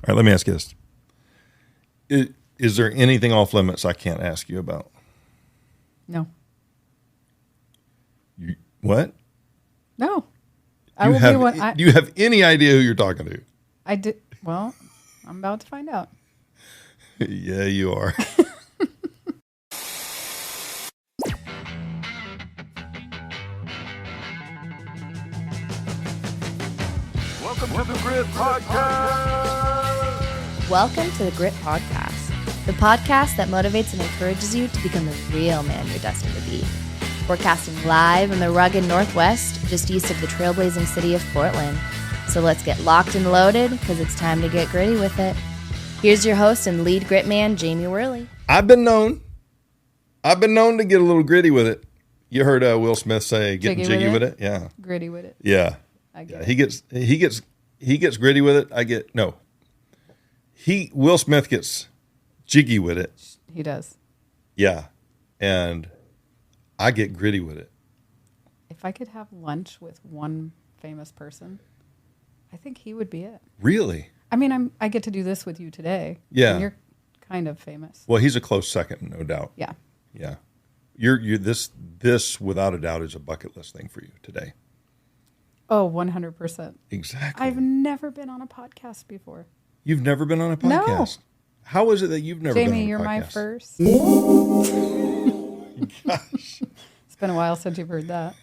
All right, let me ask you this. Is there anything off limits I can't ask you about? No. What? No. Do you have any idea who you're talking to? I did. Well, I'm about to find out. Yeah, you are. Welcome to the Grit Podcast. Welcome to the Grit Podcast, the podcast that motivates and encourages you to become the real man you're destined to be. Broadcasting live in the rugged Northwest, just east of the trailblazing city of Portland. So let's get locked and loaded, because it's time to get gritty with it. Here's your host and lead grit man, Jamie Worley. I've been known to get a little gritty with it. You heard Will Smith say getting jiggy with it? Yeah. Gritty with it. Yeah. I get it. He gets gritty with it. Will Smith gets jiggy with it. He does. Yeah. And I get gritty with it. If I could have lunch with one famous person, I think he would be it. Really? I mean, I get to do this with you today. Yeah. And you're kind of famous. Well, he's a close second, no doubt. Yeah. Yeah. You're this without a doubt is a bucket list thing for you today. Oh, 100%. Exactly. I've never been on a podcast before. You've never been on a podcast? No. How is it that you've never been on a podcast? Jamie, you're my first. Gosh. It's been a while since you've heard that.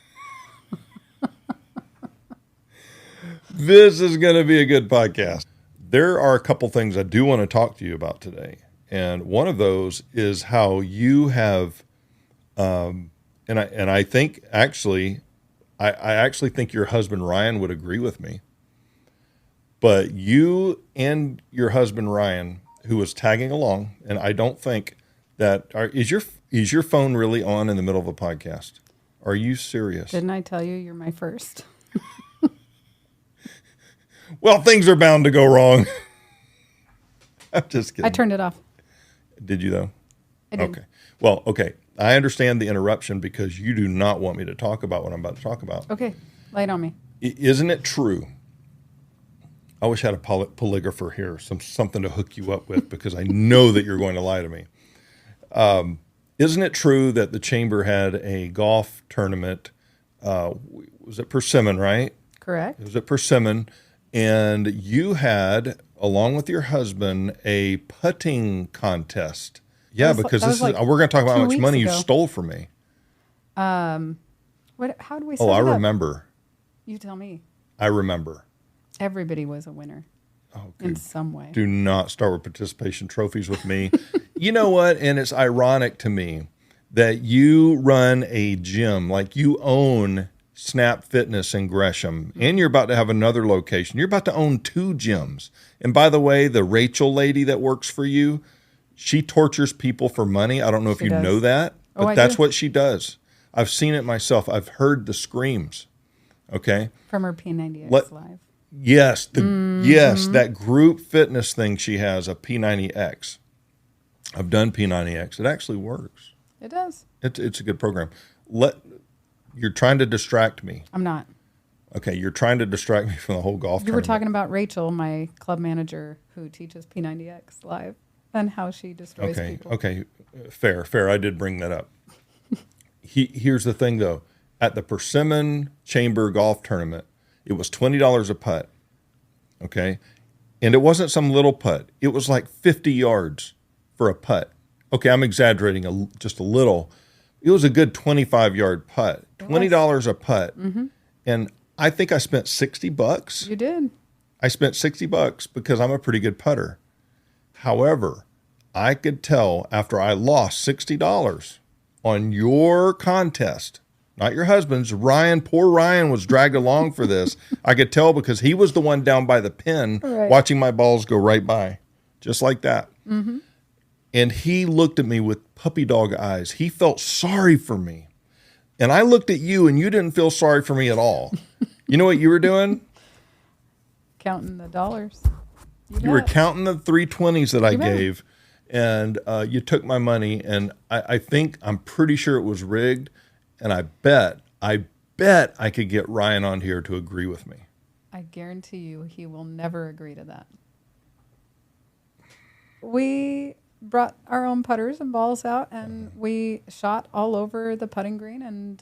This is going to be a good podcast. There are a couple things I do want to talk to you about today. And one of those is how you have, and I think actually, I actually think your husband Ryan would agree with me. But you and your husband Ryan, who was tagging along, and I don't think that is your phone really on in the middle of a podcast? Are you serious? Didn't I tell you you're my first? Well, things are bound to go wrong. I'm just kidding. I turned it off. Did you though? I did. Okay. Well, okay. I understand the interruption because you do not want me to talk about what I'm about to talk about. Okay. Lay it on me. Isn't it true? I wish I had a polygrapher here, something to hook you up with, because I know that you're going to lie to me. Isn't it true that the chamber had a golf tournament? Was it Persimmon, right? Correct. It was at Persimmon. And you had, along with your husband, a putting contest. Yeah, because we're going to talk about how much money you stole from me. How do we say I remember. You tell me. I remember. Everybody was a winner in some way. Do not start with participation trophies with me. You know what? And it's ironic to me that you run a gym, like you own Snap Fitness in Gresham, and you're about to have another location. You're about to own 2 gyms. And by the way, the Rachel lady that works for you, she tortures people for money. I don't know if you know that, but that's what she does. I've seen it myself. I've heard the screams. Okay. From her P90X Live. Yes. Yes, that group fitness thing she has, a P90X. I've done P90X. It actually works. It does. It's a good program. You're trying to distract me. I'm not. Okay, you're trying to distract me from the whole golf tournament. You were talking about Rachel, my club manager who teaches P90X Live, and how she destroys people. Okay, fair. I did bring that up. Here's the thing, though. At the Persimmon Chamber Golf Tournament, it was $20 a putt, okay? And it wasn't some little putt. It was like 50 yards for a putt. Okay, I'm exaggerating just a little. It was a good 25-yard putt, $20 a putt. Mm-hmm. And I think I spent $60. You did. I spent $60 because I'm a pretty good putter. However, I could tell after I lost $60 on your contest, not your husband's, Ryan, poor Ryan was dragged along for this. I could tell because he was the one down by the pin watching my balls go right by, just like that. Mm-hmm. And he looked at me with puppy dog eyes. He felt sorry for me. And I looked at you, and you didn't feel sorry for me at all. You know what you were doing? Counting the dollars. You were counting the 320s that I gave, and you took my money, and I'm pretty sure it was rigged, and I bet I could get Ryan on here to agree with me. I guarantee you he will never agree to that. we brought our own putters and balls out, and we shot all over the putting green and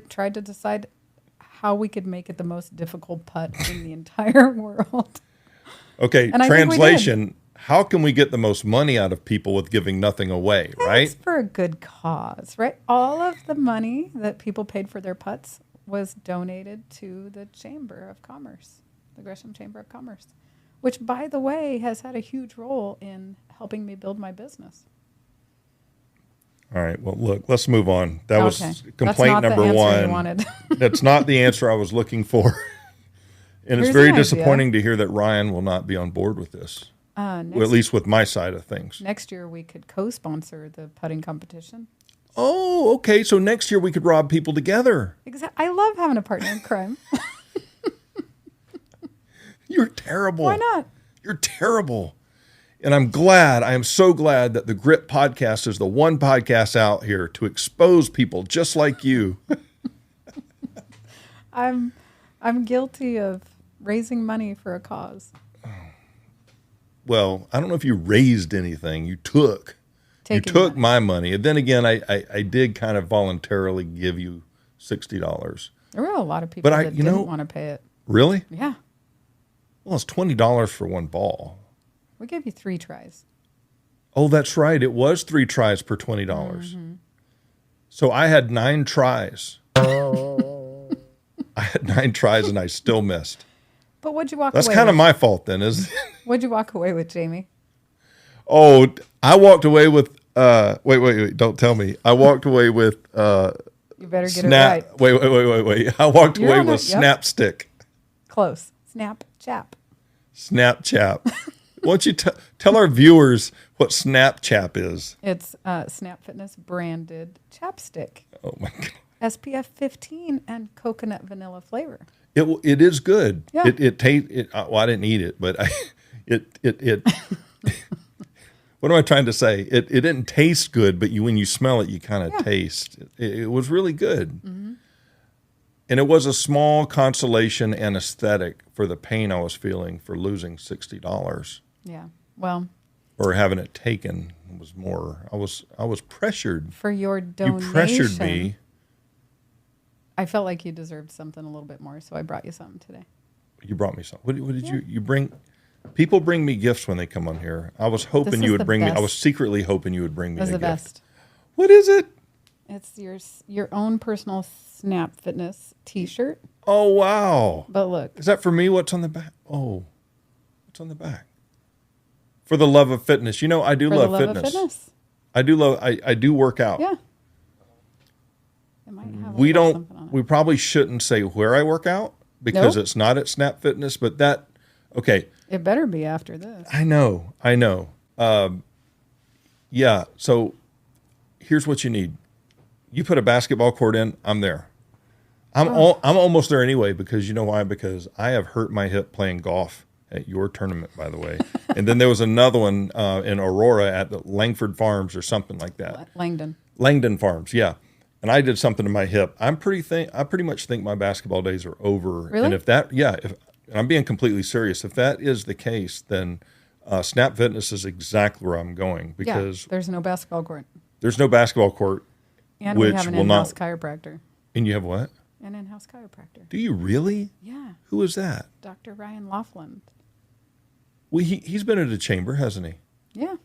tried to decide how we could make it the most difficult putt in the entire world. Okay, And I think we translation, how can we get the most money out of people with giving nothing away, right? It's for a good cause, right? All of the money that people paid for their putts was donated to the Chamber of Commerce, the Gresham Chamber of Commerce, which, by the way, has had a huge role in helping me build my business. All right, well, look, let's move on. That was That's complaint not the number answer you one. wanted. That's not the answer I was looking for. And it's Here's very an idea. disappointing to hear that Ryan will not be on board with this, Next, well, at least with my side of things. next year, we could co-sponsor the putting competition. Oh, okay, so next year we could rob people together. I love having a partner in crime. You're terrible. Why not? You're terrible. And I am so glad that the Grit Podcast is the one podcast out here to expose people just like you. I'm guilty of raising money for a cause. Well, I don't know if you raised anything. You took. Taking you took money. my money. And then again, I did kind of voluntarily give you $60. There were a lot of people But that didn't want to pay it. Really? Yeah. Well, it's $20 for one ball. We gave you 3 tries. Oh, that's right. It was 3 tries per $20. Mm-hmm. So I had 9 tries. I had 9 tries and I still missed. But what'd you walk That's away kind of with? my fault then, isn't it? What'd you walk away with, Jamie? Oh, I walked away with, wait, don't tell me. I walked away with, You better get Snap. it right. Wait. I walked You're away on with it, yep. Snapstick. Close. Snap, chap. Snapchat. Why don't you tell our viewers what Snapchat is? It's Snap Fitness branded chapstick. Oh my God. SPF 15 and coconut vanilla flavor. It is good. Yeah. It tastes. Well, I didn't eat it, but it. What am I trying to say? It didn't taste good, but when you smell it, you kind of taste. It was really good, and it was a small consolation and aesthetic for the pain I was feeling for losing $60 Yeah. Well, or having it taken. It was more. I was pressured. for your donation, You pressured me. I felt like you deserved something a little bit more, so I brought you something today. You brought me something. What did you bring? People bring me gifts when they come on here. I was hoping This you is would the bring me. I best. was secretly hoping you would bring me It was a the gift. best. What is it? It's your own personal Snap Fitness T-shirt. Oh wow! But look, Is that for me? What's on the back? Oh, what's on the back? For the love of fitness. You know, I do for love the love fitness. of fitness. I do love. I do work out. Yeah. It might have a We little don't. something on it. We probably shouldn't say where I work out because Nope. it's not at Snap Fitness. But that. Okay. It better be after this. I know. Yeah. So here's what you need. You put a basketball court in, I'm there. I'm almost there anyway because you know why? Because I have hurt my hip playing golf at your tournament, by the way. And then there was another one in Aurora at the Langford Farms or something like that. Langdon Farms, yeah. And I did something to my hip. I pretty much think my basketball days are over. Really? And if and I'm being completely serious. If that is the case, then Snap Fitness is exactly where I'm going because there's no basketball court. there's no basketball court. And Which we have an will in-house not- chiropractor. And you have what? An in-house chiropractor. Do you really? Yeah. Who is that? Dr. Ryan Laughlin. Well, he's been at a chamber, hasn't he? Yeah.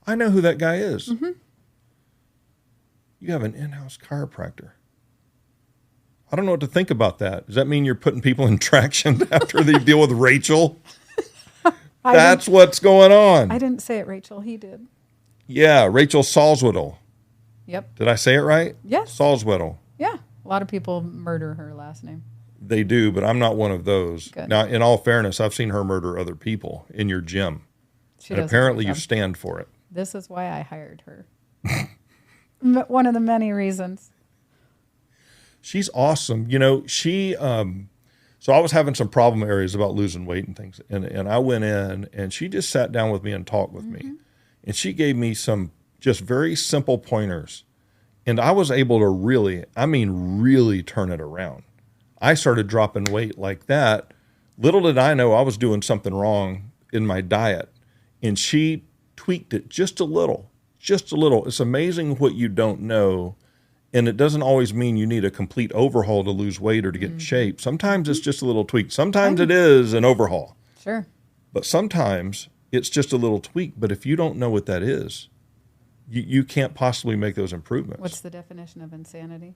I know who that guy is. Mm-hmm. You have an in-house chiropractor. I don't know what to think about that. Does that mean you're putting people in traction after they deal with Rachel? That's what's going on. I didn't say it, Rachel. He did. Yeah, Rachel Salzwedel. Yep. Did I say it right? Yes. Salzwedel. Yeah. A lot of people murder her last name. They do, but I'm not one of those. Good. Now, in all fairness, I've seen her murder other people in your gym. She And does a apparently good you job. stand for it. This is why I hired her. One of the many reasons. She's awesome. You know, so I was having some problem areas about losing weight and things. And I went in and she just sat down with me and talked with me. And she gave me some just very simple pointers. And I was able to really turn it around. I started dropping weight like that. Little did I know I was doing something wrong in my diet. And she tweaked it just a little. It's amazing what you don't know. And it doesn't always mean you need a complete overhaul to lose weight or to get in shape. Sometimes it's just a little tweak. Sometimes it is an overhaul. Sure. But sometimes it's just a little tweak. But if you don't know what that is, you can't possibly make those improvements. What's the definition of insanity?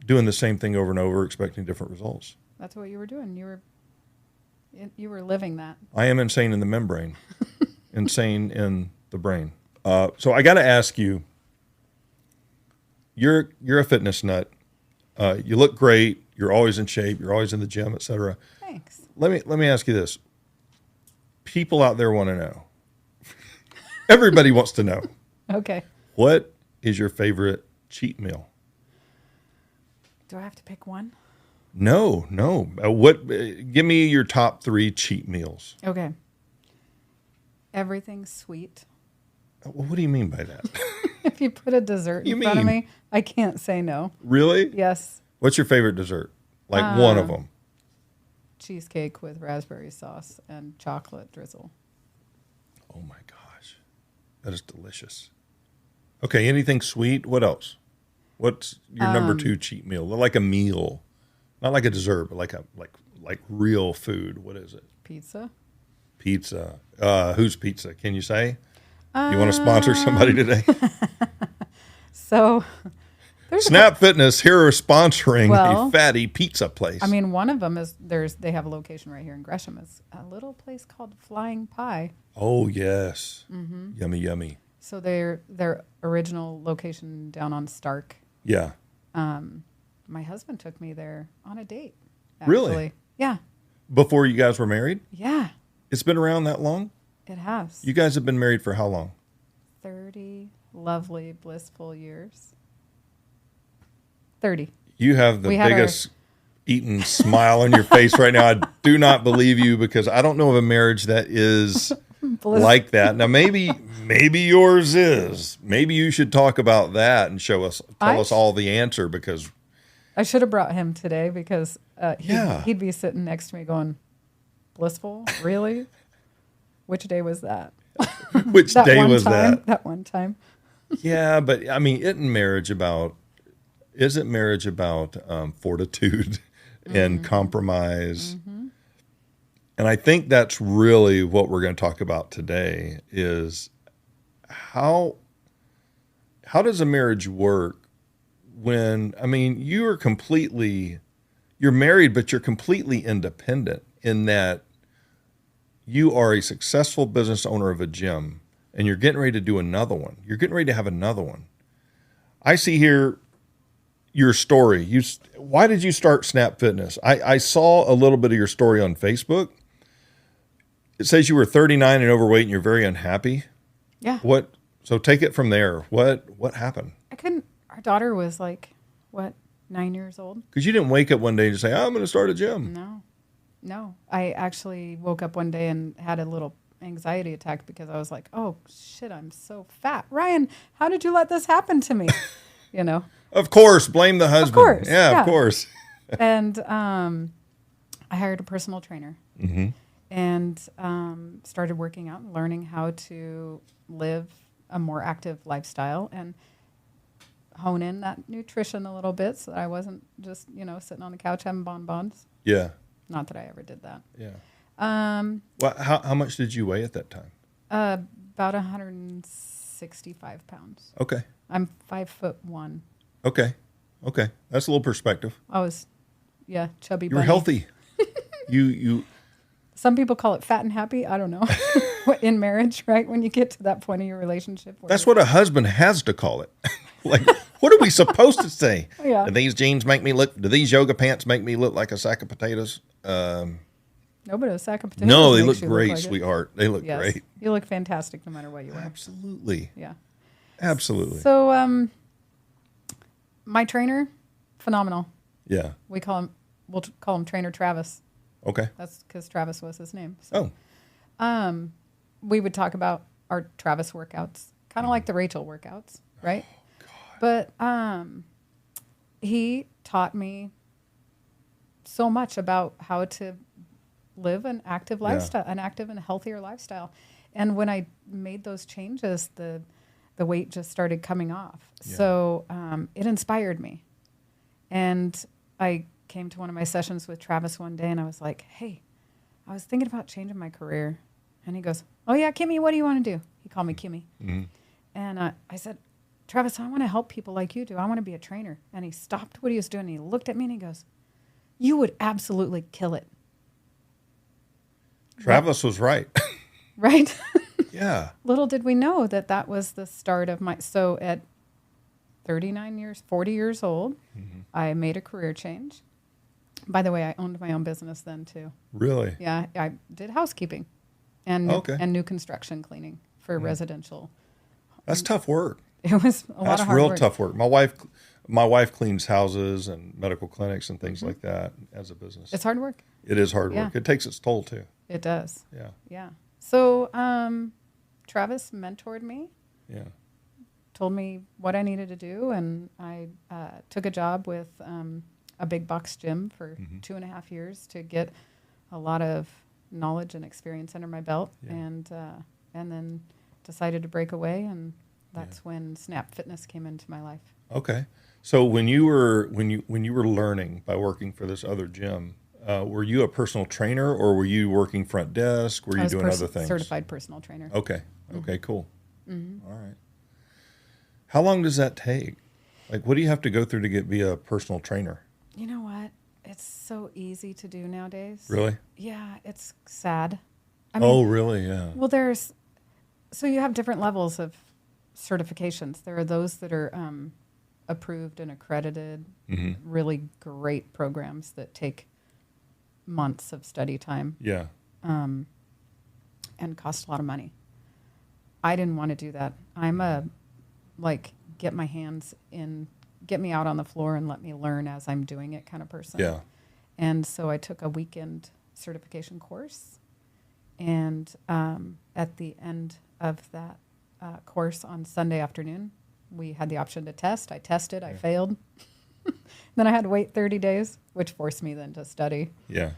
Doing the same thing over and over, expecting different results. That's what you were doing. You were living that. I am insane in the membrane, insane in the brain. So I got to ask you, you're a fitness nut. You look great. You're always in shape. You're always in the gym, etc. Thanks. Let me ask you this. People out there want to know. Everybody wants to know. Okay. What is your favorite cheat meal? Do I have to pick one? No. Give me your top 3 cheat meals. Okay. Everything's sweet. What do you mean by that? If you put a dessert in front of me, I can't say no. Really? Yes. What's your favorite dessert? Like one of them. Cheesecake with raspberry sauce and chocolate drizzle. Oh my gosh. That is delicious. Okay, anything sweet? What else? What's your number 2 cheat meal? Like a meal. Not like a dessert, but like real food. What is it? Pizza. Pizza. Whose pizza? Can you say? You want to sponsor somebody today? So there's Snap Fitness here are sponsoring a fatty pizza place. I mean, one of them is they have a location right here in Gresham. It's a little place called Flying Pie. Oh yes. Mm-hmm. Yummy, yummy. So their original location down on Stark. Yeah. My husband took me there on a date. Really? Actually. Yeah. Before you guys were married? Yeah. It's been around that long? It has. You guys have been married for how long? 30 lovely, blissful years. 30. You have the biggest eaten smile on your face right now. I do not believe you because I don't know of a marriage that is like that. Now, maybe yours is. Maybe you should talk about that and tell us all the answer because I should have brought him today because he'd be sitting next to me going, blissful? Really? Which day was that? Which day was that? That one time. Yeah, but I mean, isn't marriage about fortitude and compromise? Mm-hmm. And I think that's really what we're going to talk about today is how does a marriage work when, I mean, you're married, but you're completely independent in that you are a successful business owner of a gym and you're getting ready to do another one. You're getting ready to have another one. I see here your story. Why did you start Snap Fitness? I saw a little bit of your story on Facebook. It says you were 39 and overweight and you're very unhappy. Yeah. So take it from there. What happened? Our daughter was 9 years old? Because you didn't wake up one day and just say, I'm going to start a gym. No. I actually woke up one day and had a little anxiety attack because I was like, oh, shit, I'm so fat. Ryan, how did you let this happen to me? Of course. Blame the husband. Of course. Yeah, of course. And I hired a personal trainer and started working out and learning how to live a more active lifestyle and hone in that nutrition a little bit so that I wasn't just, sitting on the couch having bonbons. Yeah. Not that I ever did that. Yeah. Well, how much did you weigh at that time? About 165 pounds. Okay. I'm 5'1". Okay. That's a little perspective. I was, chubby. You were healthy. you. Some people call it fat and happy. I don't know. In marriage, right? When you get to that point of your relationship. That's what a husband has to call it. What are we supposed to say? Yeah. Do these jeans make me look? Do these yoga pants make me look like a sack of potatoes? No, but a sack of potatoes. No, they look great, sweetheart. They look great. You look fantastic no matter what you wear. Absolutely. Yeah. Absolutely. So, my trainer, phenomenal. Yeah. We'll call him Trainer Travis. Okay. That's because Travis was his name. So, we would talk about our Travis workouts, kind of like the Rachel workouts, right? Oh, God. But he taught me so much about how to live an active lifestyle, an active and healthier lifestyle. And when I made those changes, the weight just started coming off. Yeah. So it inspired me. And I came to one of my sessions with Travis one day, and I was like, hey, I was thinking about changing my career. And he goes, oh, yeah, Kimmy, what do you want to do? He called me Kimmy. Mm-hmm. And I said, Travis, I want to help people like you do. I want to be a trainer. And he stopped what he was doing. And he looked at me and he goes, you would absolutely kill it. Travis was right. Right? Yeah. Little did we know that that was the start of my, so at 40 years old, Mm-hmm. I made a career change. By the way, I owned my own business then too. Really? Yeah, I did housekeeping and Okay. and new construction cleaning for residential. That's tough work. It was a lot That's of hard real work. tough work. My wife cleans houses and medical clinics and things like that as a business. It's hard work. It is hard Yeah. work. It takes its toll too. It does. Yeah. Yeah. So Travis mentored me, Yeah. told me what I needed to do, and I took a job with a big box gym for 2.5 years to get a lot of knowledge and experience under my belt, Yeah. and then decided to break away, and that's when Snap Fitness came into my life. Okay. So when you were learning by working for this other gym, were you a personal trainer or were you working front desk? Were I you was doing other things? certified personal trainer. Okay. Okay. Cool. All right. How long does that take? Like, what do you have to go through to be a personal trainer? You know what? It's so easy to do nowadays. Really? Yeah, it's sad. I Oh, really? Yeah. Well, so you have different levels of certifications. There are those that are approved and accredited, really great programs that take months of study time Yeah. and cost a lot of money. I didn't want to do that. I'm get my hands in, get me out on the floor and let me learn as I'm doing it kind of person. Yeah. And so I took a weekend certification course. And at the end of that course on Sunday afternoon, we had the option to test. I tested. I failed. Then I had to wait 30 days, which forced me then to study. Yeah.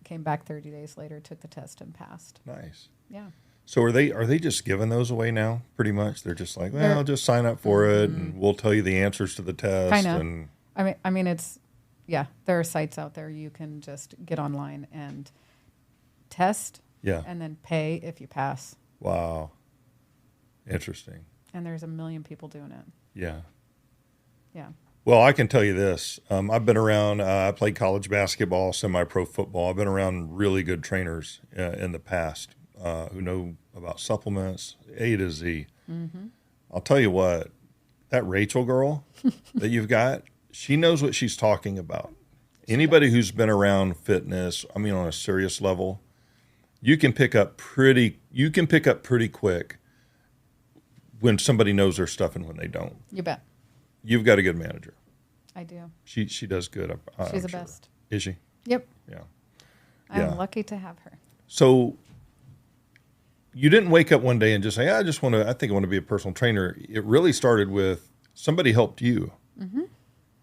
Came back 30 days later, took the test, and passed. Nice. Yeah. So are they just giving those away now? Pretty much, they're just like, well, They're- just sign up for it, and we'll tell you the answers to the test. Kinda. And I mean, it's, yeah, there are sites out there you can just get online and test yeah, and then pay if you pass. wow, interesting. And there's a million people doing it. Yeah. Yeah. Well, I can tell you this. I've been around. I played college basketball, semi-pro football. I've been around really good trainers in the past who know about supplements, A to Z. Mm-hmm. I'll tell you what, that Rachel girl that you've got, she knows what she's talking about. Anybody who's been around fitness, I mean, on a serious level, you can pick up pretty quick when somebody knows their stuff and when they don't. You bet. You've got a good manager. I do. She does good. She's I'm the sure. best. Is she? Yep. Yeah. I'm Yeah. lucky to have her. So you didn't wake up one day and just say, I think I want to be a personal trainer. It really started with somebody helped you. Mm-hmm.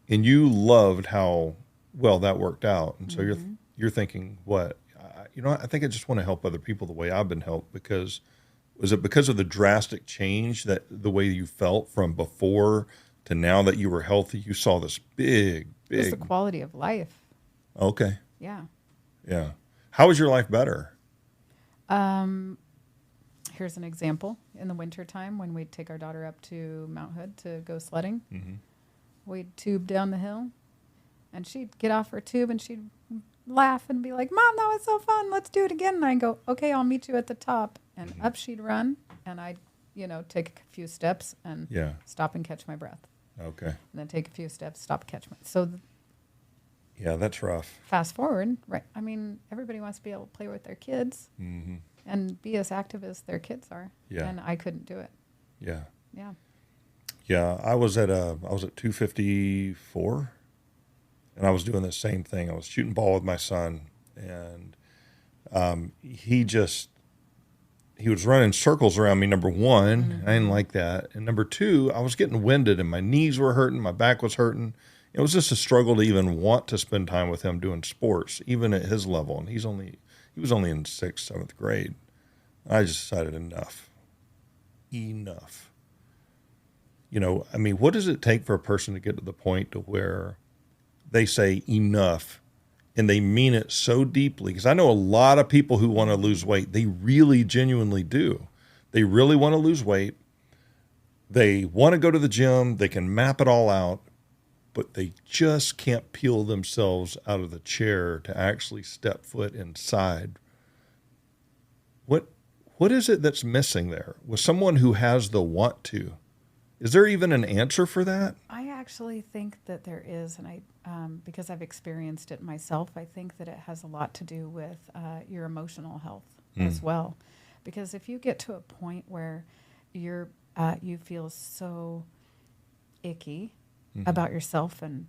And you loved how well that worked out. And so Mm-hmm. you're thinking, what? I think I just want to help other people the way I've been helped. Was it because of the drastic change, that the way you felt from before to now that you were healthy, you saw this It's the big, quality of life. okay. Yeah. Yeah. How was your life better? Here's an example. In the wintertime, when we'd take our daughter up to Mount Hood to go sledding, we'd tube down the hill, and she'd get off her tube and she'd laugh and be like, Mom, that was so fun. Let's do it again. And I'd go, okay, I'll meet you at the top. And up she'd run, and I'd, take a few steps and Yeah. stop and catch my breath. Okay. And then take a few steps, stop, catch my. So Yeah, that's rough. fast forward, right? I mean, everybody wants to be able to play with their kids Mm-hmm. and be as active as their kids are. Yeah. And I couldn't do it. Yeah. Yeah. Yeah. I was at 254, and I was doing the same thing. I was shooting ball with my son, and he was running circles around me. Number one, I didn't like that. And number two, I was getting winded and my knees were hurting. My back was hurting. It was just a struggle to even want to spend time with him doing sports, even at his level. And he was only in 6th, 7th grade. I just decided enough. Enough. I mean, what does it take for a person to get to the point to where they say enough and they mean it so deeply? Because I know a lot of people who want to lose weight. They really genuinely do. They really want to lose weight. They want to go to the gym. They can map it all out, but they just can't peel themselves out of the chair to actually step foot inside. What is it that's missing there with someone who has the want to? Is there even an answer for that? I actually think that there is, and because I've experienced it myself, I think that it has a lot to do with your emotional health as well. Because if you get to a point where you feel so icky about yourself and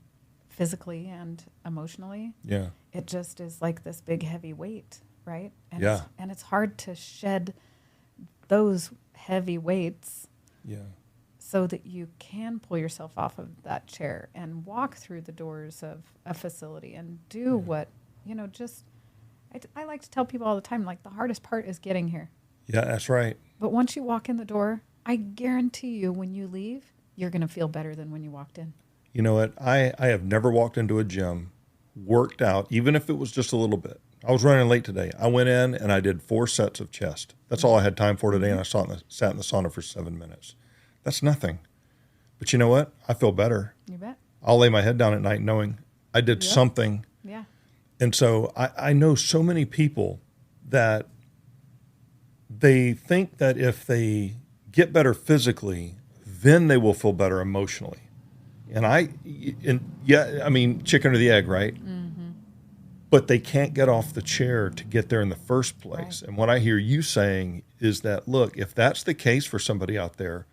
physically and emotionally, it just is like this big heavy weight, right? And it's hard to shed those heavy weights so that you can pull yourself off of that chair and walk through the doors of a facility and do what, I like to tell people all the time, like, the hardest part is getting here. Yeah, that's right. But once you walk in the door, I guarantee you when you leave, you're going to feel better than when you walked in. You know what? I have never walked into a gym, worked out, even if it was just a little bit. I was running late today. I went in and I did 4 sets of chest. That's all I had time for today, and I sat in the sauna for 7 minutes. That's nothing. But you know what? I feel better. You bet. I'll lay my head down at night knowing I did something. Yeah. And so I know so many people that they think that if they get better physically, then they will feel better emotionally. I mean, chicken or the egg, right? Mm-hmm. But they can't get off the chair to get there in the first place. Right. And what I hear you saying is that, look, if that's the case for somebody out there,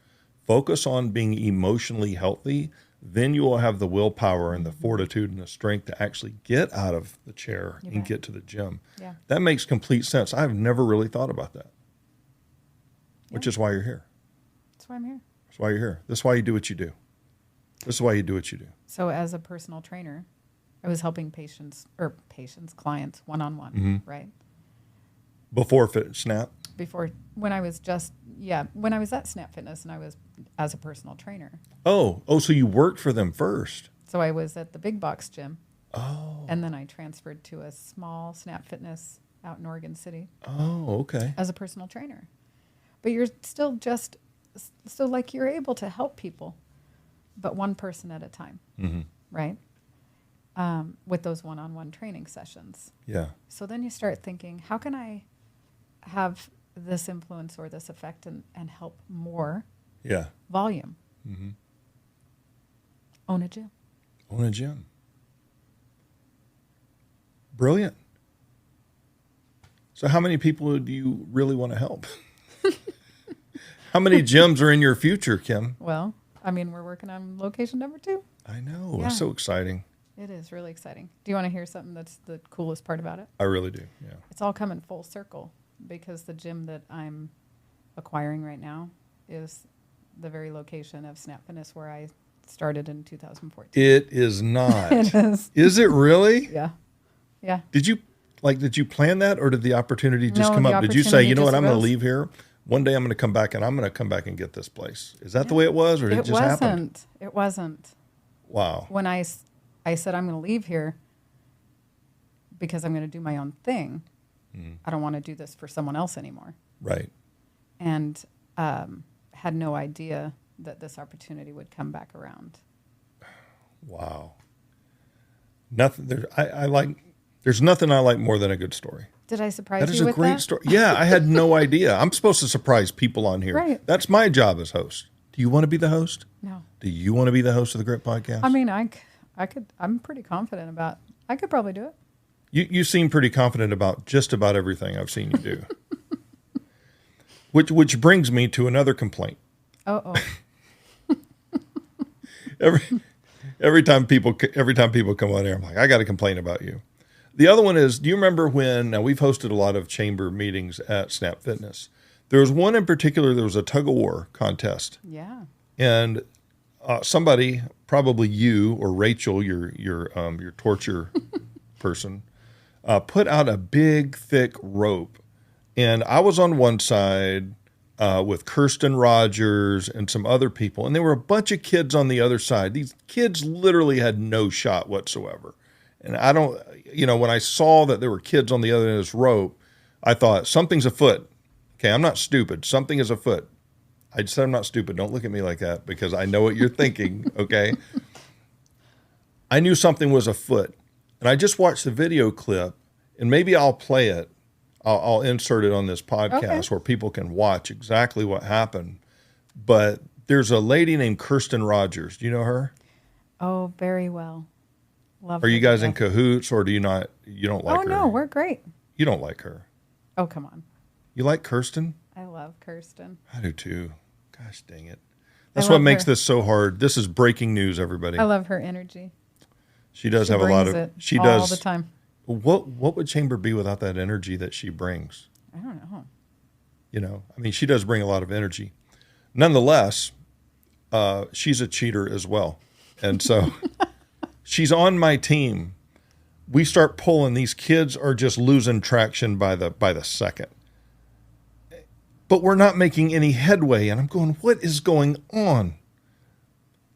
focus on being emotionally healthy, then you will have the willpower and the fortitude and the strength to actually get out of the chair and get to the gym. Yeah. That makes complete sense. I've never really thought about that, which is why you're here. That's why I'm here. That's why you're here. This is why you do what you do. This is why you do what you do. So as a personal trainer, I was helping clients one-on-one, right? Before Snap? When I was at Snap Fitness and I was as a personal trainer. Oh, so you worked for them first. So I was at the big box gym. Oh. And then I transferred to a small Snap Fitness out in Oregon City. Oh, okay. As a personal trainer. But you're still you're able to help people, but one person at a time, right? With those one-on-one training sessions. Yeah. So then you start thinking, how can I have this influence or this effect and help more volume? Mm-hmm. Own a gym. Own a gym. Brilliant. So how many people do you really want to help? How many gyms are in your future, Kim? Well, I mean, we're working on location number 2. I know. It's so exciting. It is really exciting. Do you want to hear something that's the coolest part about it? I really do, yeah. It's all coming full circle because the gym that I'm acquiring right now is the very location of Snap Fitness where I started in 2014. It is not. It is. Is it really? Yeah. Yeah. Did you plan that, or did the opportunity just come up? Did you say, you know what, I'm going to leave here. One day I'm going to come back and get this place. Is that the way it was, or did it just happen? It wasn't. Wow. When I said I'm going to leave here because I'm going to do my own thing. I don't want to do this for someone else anymore. Right. And had no idea that this opportunity would come back around. Wow. Nothing. There's nothing I like more than a good story. Did I surprise you with that? That is a great story. Yeah, I had no idea. I'm supposed to surprise people on here. Right. That's my job as host. Do you want to be the host? No. Do you want to be the host of the Grit Podcast? I mean, I could. I'm pretty confident about. I could probably do it. You seem pretty confident about just about everything I've seen you do. Which brings me to another complaint. Oh. Every time people come on here, I'm like, I got to complain about you. The other one is, do you remember now we've hosted a lot of chamber meetings at Snap Fitness. There was one in particular, there was a tug of war contest. Yeah. And somebody, probably you or Rachel, your torture person, put out a big, thick rope And I was on one side with Kirsten Rogers and some other people, and there were a bunch of kids on the other side. These kids literally had no shot whatsoever. And I don't, when I saw that there were kids on the other end of this rope, I thought, something's afoot. Okay, I'm not stupid. Something is afoot. I said I'm not stupid. Don't look at me like that because I know what you're thinking, okay? I knew something was afoot. And I just watched the video clip, and maybe I'll play it. I'll insert it on this podcast where people can watch exactly what happened. But there's a lady named Kirsten Rogers. Do you know her? Oh, very well. Love Are her you guys to in death. cahoots, or you don't like her? Oh, no, we're great. You don't like her. Oh, come on. You like Kirsten? I love Kirsten. I do too. Gosh dang it. That's love what makes her. this so hard. This is breaking news, everybody. I love her energy. She does She have a lot brings of it she all does the time. What would Chamber be without that energy that she brings? I don't know. I mean, she does bring a lot of energy. Nonetheless, she's a cheater as well. And so she's on my team. We start pulling. These kids are just losing traction by the second. But we're not making any headway. And I'm going, what is going on?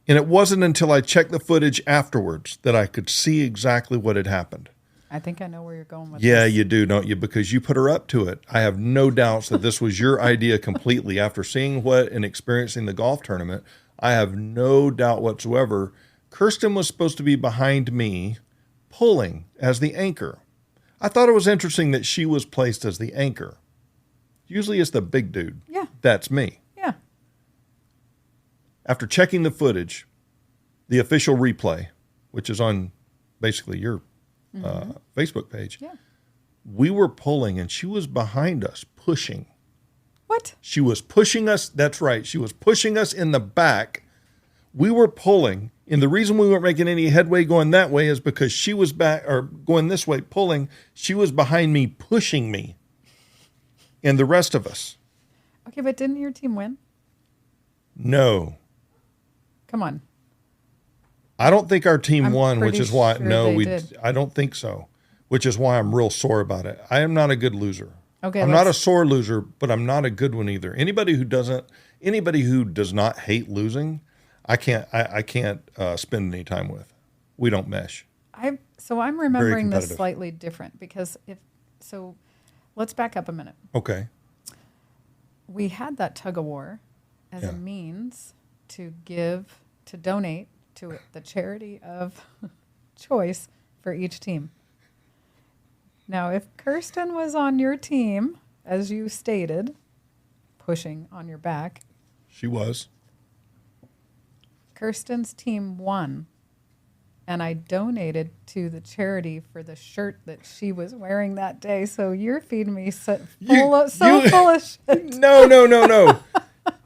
And it wasn't until I checked the footage afterwards that I could see exactly what had happened. I think I know where you're going with Yeah, this. you do, don't you? Because you put her up to it. I have no doubts that this was your idea completely. After seeing what and experiencing the golf tournament, I have no doubt whatsoever. Kirsten was supposed to be behind me, pulling as the anchor. I thought it was interesting that she was placed as the anchor. Usually it's the big dude. Yeah. That's me. Yeah. After checking the footage, the official replay, which is on basically your Facebook page, Yeah. we were pulling and she was behind us, pushing. What? She was pushing us. That's right. She was pushing us in the back. We were pulling. And the reason we weren't making any headway going that way is because she was back or going this way, pulling. She was behind me, pushing me and the rest of us. Okay, but didn't your team win? No. Come on. I don't think our team I'm won, which pretty is why sure no, they we did. I don't think so. Which is why I'm real sore about it. I am not a good loser. Okay, I'm not a let's- sore loser, but I'm not a good one either. Anybody who does not hate losing, I can't spend any time with. We don't mesh. I'm remembering this competitive. slightly different because let's back up a minute. Okay. We had that tug of war as Yeah. a means to donate to the charity of choice for each team. Now, if Kirsten was on your team, as you stated, pushing on your back, She was. Kirsten's team won, and I donated to the charity for the shirt that she was wearing that day. So you're feeding me full of shit. No.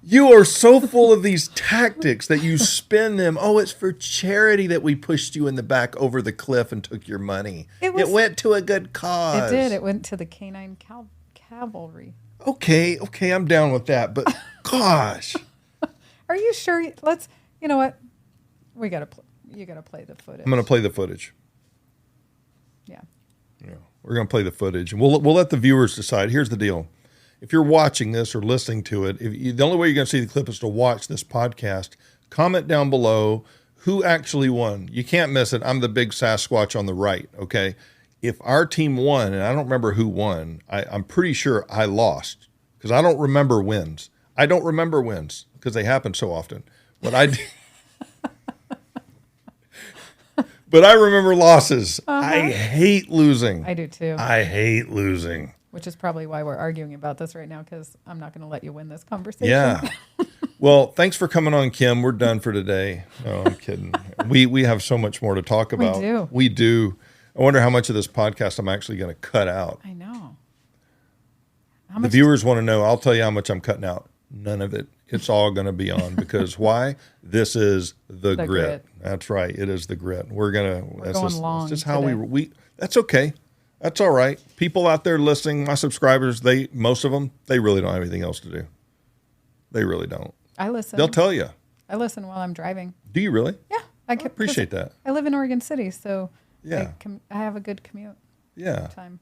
You are so full of these tactics that you spin them. Oh, it's for charity that we pushed you in the back over the cliff and took your money. It was- It went to a good cause. It did. It went to the canine cavalry. Okay, I'm down with that. But gosh, Are you sure? You know what? You got to play the footage. I'm going to play the footage. Yeah. Yeah, we're going to play the footage, and we'll let the viewers decide. Here's the deal: if you're watching this or listening to it, the only way you're going to see the clip is to watch this podcast. Comment down below who actually won. You can't miss it. I'm the big Sasquatch on the right. Okay, if our team won, and I don't remember who won, I'm pretty sure I lost because I don't remember wins. I don't remember wins because they happen so often. But but I remember losses. I hate losing. I do too. I hate losing. Which is probably why we're arguing about this right now, because I'm not going to let you win this conversation. Yeah. Well, thanks for coming on, Kim. We're done for today. No, I'm kidding. We have so much more to talk about. do. We do. I wonder how much of this podcast I'm actually going to cut out. I know. How The much? viewers want to know. I'll tell you how much I'm cutting out. None of it. It's all going to be on because why? This is the grit. Grit. That's right. It is the grit. We're going long That's just how today. we. That's okay. That's all right. People out there listening, my subscribers, most of them, they really don't have anything else to do. They really don't. I listen. They'll tell you. I listen while I'm driving. Do you really? Yeah. I appreciate that. I live in Oregon City, so Yeah. I have a good commute Yeah. time.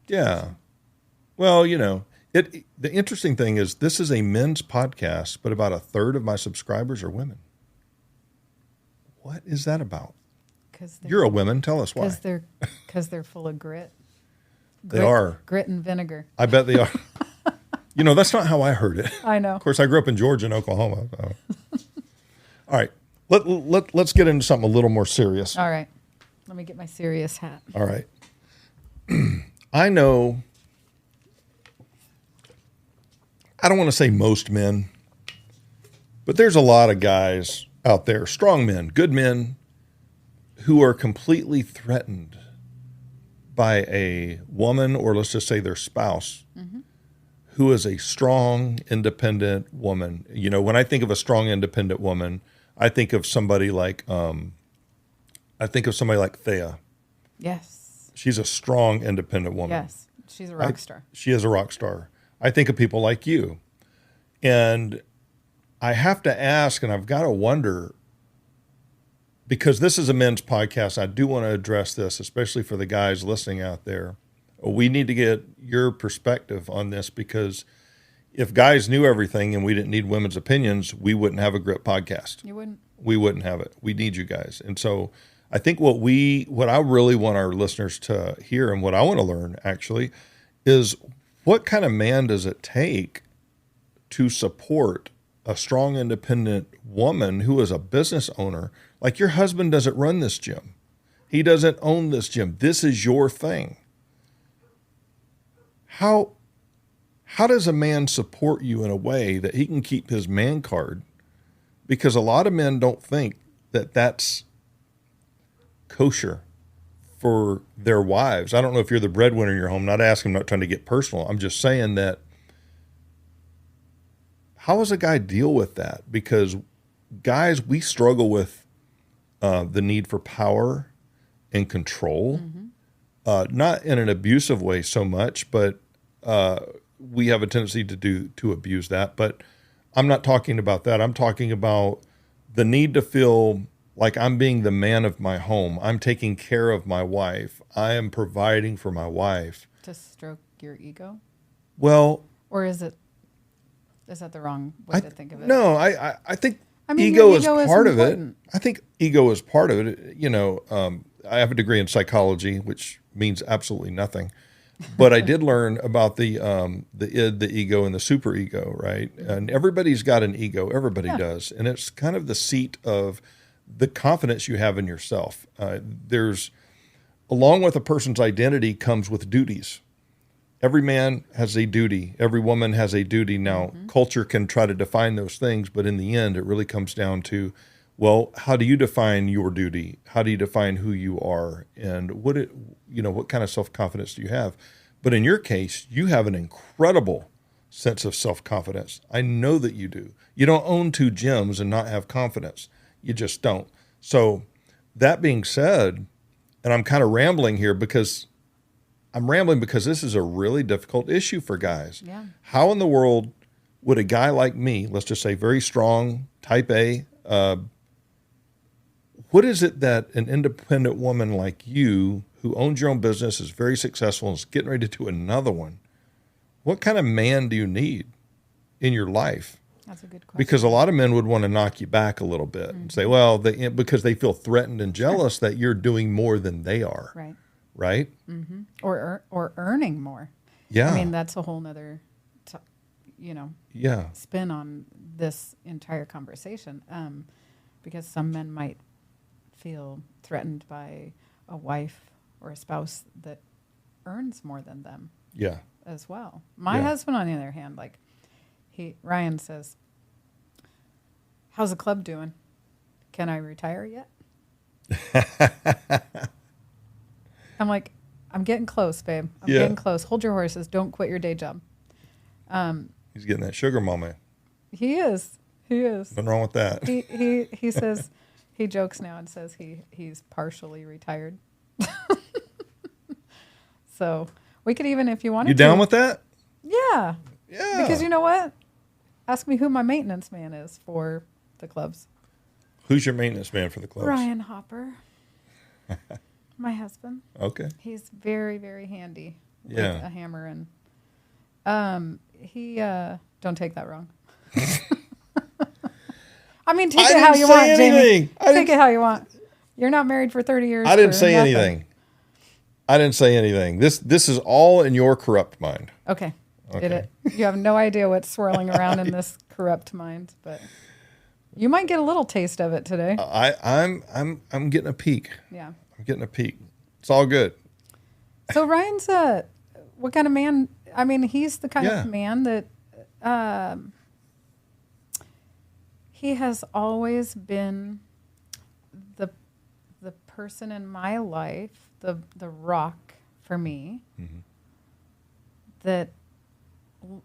Yeah. Well, the interesting thing is this is a men's podcast, but about a third of my subscribers are women. What is that about? You're a woman. Tell us why. Because they're full of grit. They are. Grit and vinegar. I bet they are. That's not how I heard it. I know. Of course, I grew up in Georgia and Oklahoma. So. All right. Let's get into something a little more serious. All right. Let me get my serious hat. All right. I know, I don't want to say most men, but there's a lot of guys out there, strong men, good men, who are completely threatened by a woman, or let's just say their spouse, who is a strong, independent woman. When I think of a strong, independent woman, I think of somebody like Thea. Yes. She's a strong, independent woman. Yes. She's a rock star. She is a rock star. I think of people like you. And I have to ask, and I've got to wonder, because this is a men's podcast, I do want to address this, especially for the guys listening out there. We need to get your perspective on this, because if guys knew everything and we didn't need women's opinions, we wouldn't have a Grit podcast. You wouldn't? We wouldn't have it. We need you guys. And so I think what I really want our listeners to hear, and what I want to learn actually, is what kind of man does it take to support a strong, independent woman who is a business owner? Like, your husband doesn't run this gym. He doesn't own this gym. This is your thing. How does a man support you in a way that he can keep his man card? Because a lot of men don't think that that's kosher for their wives. I don't know if you're the breadwinner in your home. Not asking, I'm not trying to get personal. I'm just saying that, how does a guy deal with that? Because guys, we struggle with the need for power and control, not in an abusive way so much, but we have a tendency to abuse that. But I'm not talking about that. I'm talking about the need to feel like I'm being the man of my home. I'm taking care of my wife. I am providing for my wife. To stroke your ego? Well, or is that the wrong way to think of it? No, I think mean, ego is part of it. important. I think ego is part of it. I have a degree in psychology, which means absolutely nothing. But I did learn about the id, the ego, and the superego, right? And everybody's got an ego. Everybody does. And it's kind of the seat of the confidence you have in yourself. Along with a person's identity comes with duties. Every man has a duty. Every woman has a duty. Now, culture can try to define those things, but in the end, it really comes down to, well, how do you define your duty? How do you define who you are? And what kind of self-confidence do you have? But in your case, you have an incredible sense of self-confidence. I know that you do. You don't own 2 gyms and not have confidence. You just don't. So that being said, and I'm kind of rambling here because this is a really difficult issue for guys. Yeah. How in the world would a guy like me, let's just say very strong, type A, what is it that an independent woman like you, who owns your own business, is very successful, and is getting ready to do another one, what kind of man do you need in your life? That's a good question. Because a lot of men would want to knock you back a little bit and say, well, because they feel threatened and jealous that you're doing more than they are. Right. Right? Mm-hmm. Or earning more. Yeah. I mean, that's a whole nother, spin on this entire conversation. Because some men might feel threatened by a wife or a spouse that earns more than them. Yeah. As well. My husband, on the other hand, Ryan says, "How's the club doing? Can I retire yet?" I'm like, "I'm getting close, babe. I'm getting close. Hold your horses. Don't quit your day job." He's getting that sugar mama. He is. Nothing wrong with that. He says, he jokes now and says he's partially retired. So we could even, if you wanted to. You down with that? Yeah. Yeah. Because you know what? Ask me who my maintenance man is for the clubs. Who's your maintenance man for the clubs? Ryan Hopper. My husband. Okay. He's very, very handy with Yeah. a hammer and He don't take that wrong. I mean, take I it how didn't you say want, anything. Jamie. Take it how you want. You're not married for 30 years. I didn't for say nothing. anything. I didn't say anything. This is all in your corrupt mind. Okay. Did Okay. it? You have no idea what's swirling around in this corrupt mind, but you might get a little taste of it today. I'm getting a peek. Yeah. I'm getting a peek. It's all good. So Ryan's what kind of man? I mean, he's the kind Yeah. of man that he has always been the person in my life, the rock for me, that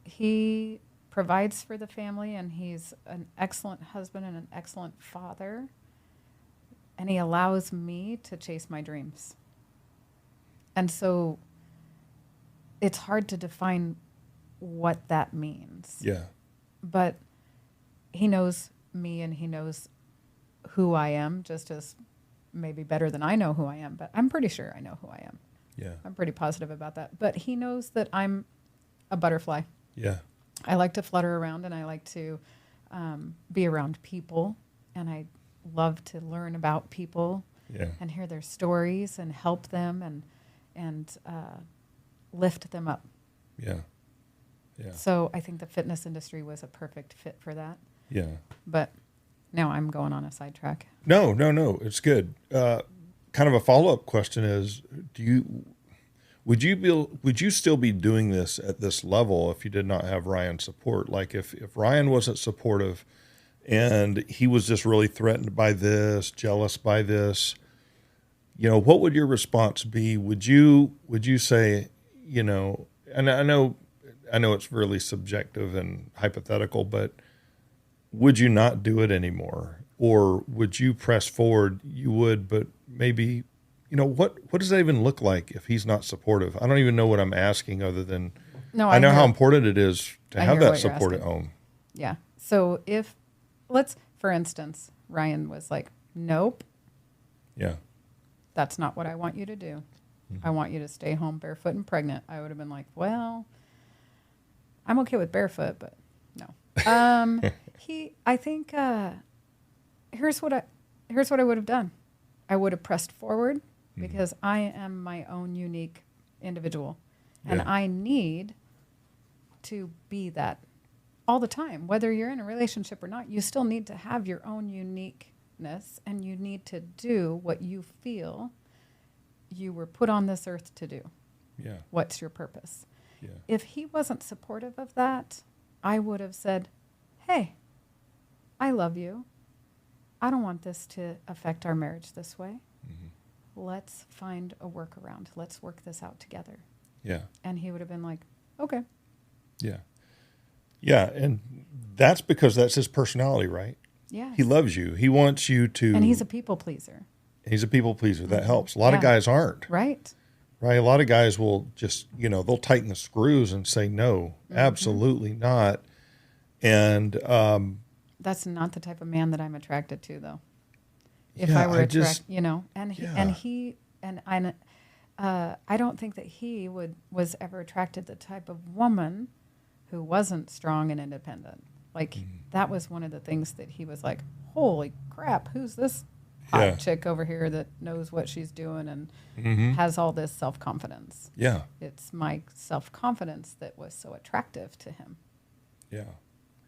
he provides for the family, and he's an excellent husband and an excellent father, and he allows me to chase my dreams. And so it's hard to define what that means. Yeah. But he knows me and he knows who I am, just as maybe better than I know who I am. But I'm pretty sure I know who I am. Yeah. I'm pretty positive about that. But he knows that I'm a butterfly. Yeah. I like to flutter around, and I like to be around people, and I love to learn about people Yeah. and hear their stories and help them and lift them up. Yeah. Yeah. So I think the fitness industry was a perfect fit for that. Yeah. But now I'm going on a sidetrack. No. It's good. Kind of a follow-up question is, would you still be doing this at this level if you did not have Ryan's support? Like if Ryan wasn't supportive and he was just really threatened by this, jealous by this, what would your response be? Would you say, and I know it's really subjective and hypothetical, but would you not do it anymore? Or would you press forward? You would, but maybe, what does that even look like if he's not supportive? I don't even know what I'm asking other than I know how important it is to I have hear that what you're support at asking. home. Yeah. So for instance, Ryan was like, nope, Yeah. that's not what I want you to do. I want you to stay home barefoot and pregnant. I would have been like, well, I'm okay with barefoot, but no. I think here's what I would have done. I would have pressed forward because I am my own unique individual, and Yeah. I need to be that all the time. Whether you're in a relationship or not, you still need to have your own uniqueness, and you need to do what you feel you were put on this earth to do. Yeah. What's your purpose? Yeah. If he wasn't supportive of that, I would have said, hey, I love you. I don't want this to affect our marriage this way. Let's find a workaround. Let's work this out together. Yeah. And he would have been like, okay. Yeah. Yeah. And that's because that's his personality, right? Yeah. He loves you. He wants you to. And he's a people pleaser. He's a people pleaser. That helps. A lot of guys aren't. Right. Right. A lot of guys will just, they'll tighten the screws and say, no, absolutely not. And that's not the type of man that I'm attracted to, though. If Yeah, I were I attracted, just- I don't think that he was ever attracted to the type of woman who wasn't strong and independent. Like that was one of the things that he was like, holy crap, who's this hot Yeah. chick over here that knows what she's doing and has all this self-confidence. Yeah. It's my self-confidence that was so attractive to him. Yeah.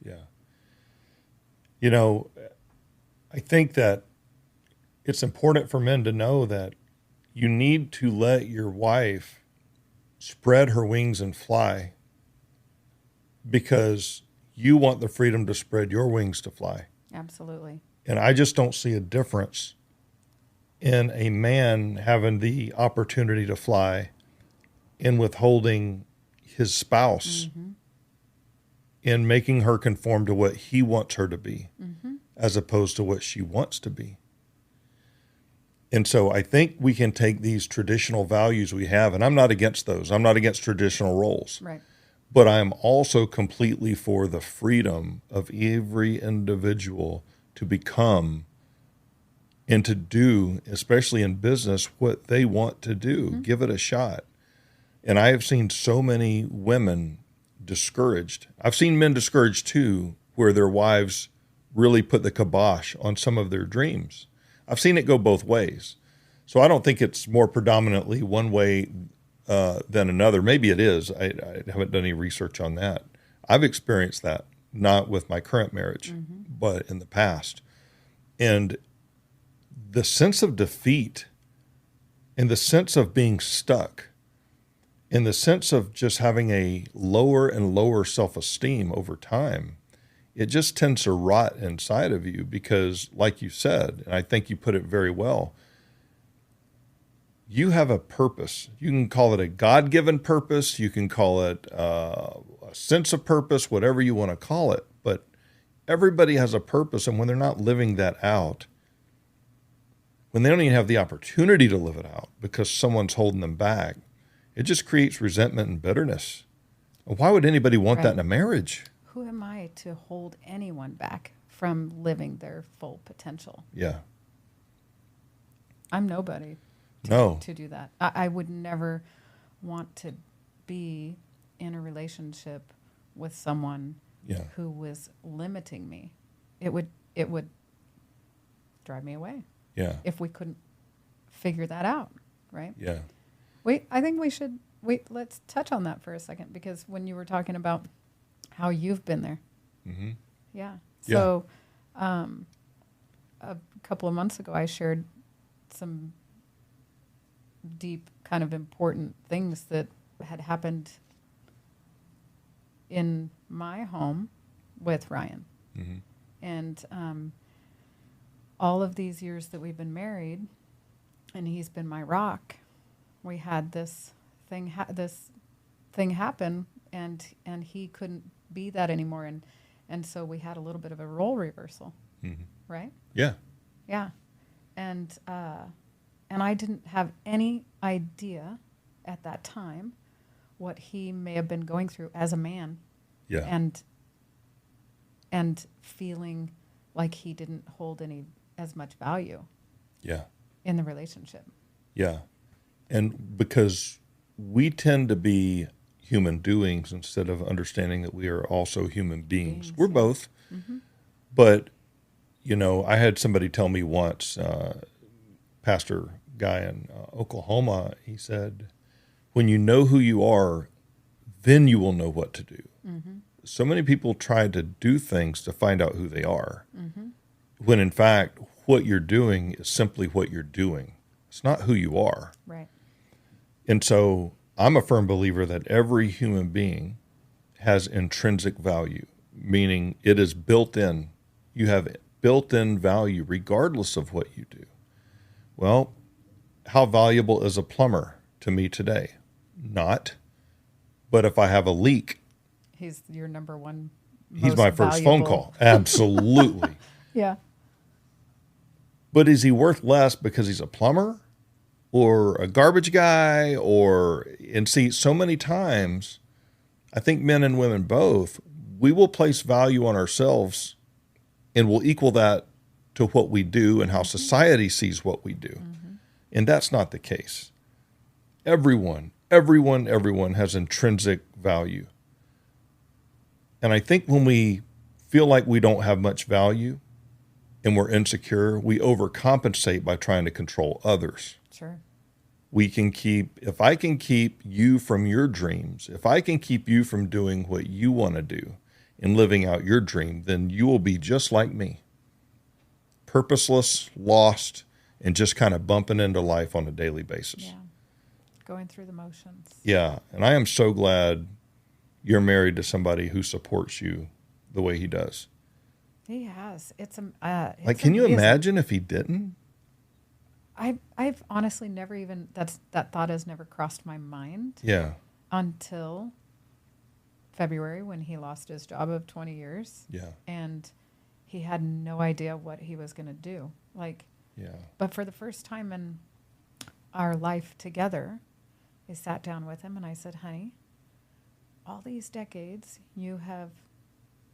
Yeah. I think that it's important for men to know that you need to let your wife spread her wings and fly because you want the freedom to spread your wings to fly. Absolutely. And I just don't see a difference in a man having the opportunity to fly in withholding his spouse in making her conform to what he wants her to be as opposed to what she wants to be. And so I think we can take these traditional values we have, and I'm not against those. I'm not against traditional roles. Right. But I'm also completely for the freedom of every individual to become and to do, especially in business, what they want to do. Give it a shot. And I have seen so many women discouraged. I've seen men discouraged too, where their wives really put the kibosh on some of their dreams. I've seen it go both ways. So I don't think it's more predominantly one way than another. Maybe it is. I haven't done any research on that. I've experienced that, not with my current marriage, but in the past. And the sense of defeat and the sense of being stuck and the sense of just having a lower and lower self-esteem over time, it just tends to rot inside of you because, like you said, and I think you put it very well, you have a purpose. You can call it a God-given purpose. You can call it a sense of purpose, whatever you want to call it. But everybody has a purpose, and when they're not living that out, when they don't even have the opportunity to live it out because someone's holding them back, it just creates resentment and bitterness. Why would anybody want that in a marriage? Who am I to hold anyone back from living their full potential? Yeah. I'm nobody to do that. I would never want to be in a relationship with someone who was limiting me. It would drive me away. Yeah. If we couldn't figure that out, right? Yeah. I think we should let's touch on that for a second, because when you were talking about how you've been there. Mm-hmm. Yeah. So a couple of months ago, I shared some deep, kind of important things that had happened in my home with Ryan. Mm-hmm. And all of these years that we've been married, and he's been my rock, we had this thing happen, and he couldn't be that anymore, and so we had a little bit of a role reversal, right? Yeah. Yeah, and I didn't have any idea at that time what he may have been going through as a man, and feeling like he didn't hold as much value, in the relationship. Yeah, and because we tend to be human doings instead of understanding that we are also human beings. We're both. Mm-hmm. But, I had somebody tell me once, pastor guy in Oklahoma, he said, when you know who you are, then you will know what to do. Mm-hmm. So many people try to do things to find out who they are, when in fact, what you're doing is simply what you're doing. It's not who you are. Right. And so I'm a firm believer that every human being has intrinsic value, meaning it is built in. You have built-in value regardless of what you do. Well, how valuable is a plumber to me today? Not. But if I have a leak, he's your number one. He's my first phone call. Absolutely. Yeah. But is he worth less because he's a plumber or a garbage guy? And see, so many times, I think men and women both, we will place value on ourselves and we'll equal that to what we do and how society sees what we do. Mm-hmm. And that's not the case. Everyone has intrinsic value. And I think when we feel like we don't have much value and we're insecure, we overcompensate by trying to control others. Sure. If I can keep you from your dreams, if I can keep you from doing what you want to do and living out your dream, then you will be just like me. Purposeless, lost, and just kind of bumping into life on a daily basis. Yeah. Going through the motions. Yeah. And I am so glad you're married to somebody who supports you the way he does. He has. It's can you imagine if he didn't? I've honestly never even, that thought has never crossed my mind. Yeah. Until February, when he lost his job of 20 years. Yeah. And he had no idea what he was going to do. But for the first time in our life together, I sat down with him and I said, honey, all these decades you have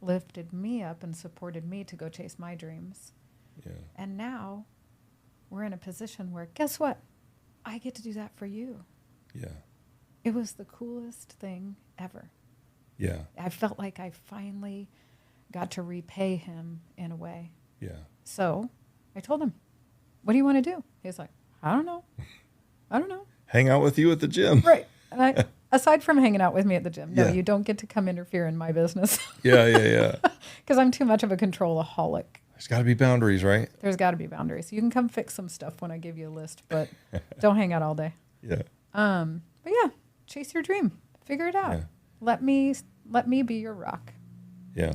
lifted me up and supported me to go chase my dreams. Yeah. And now we're in a position where, guess what? I get to do that for you. Yeah. It was the coolest thing ever. Yeah. I felt like I finally got to repay him in a way. Yeah. So I told him, what do you want to do? He's like, I don't know. I don't know. Hang out with you at the gym. Right. And I, aside from hanging out with me at the gym, no, Yeah. you don't get to come interfere in my business. Yeah, yeah, yeah. Because I'm too much of a controlaholic. There's got to be boundaries, right? There's got to be boundaries. You can come fix some stuff when I give you a list, but don't hang out all day. Yeah. But yeah, chase your dream. Figure it out. Yeah. Let me be your rock. Yeah.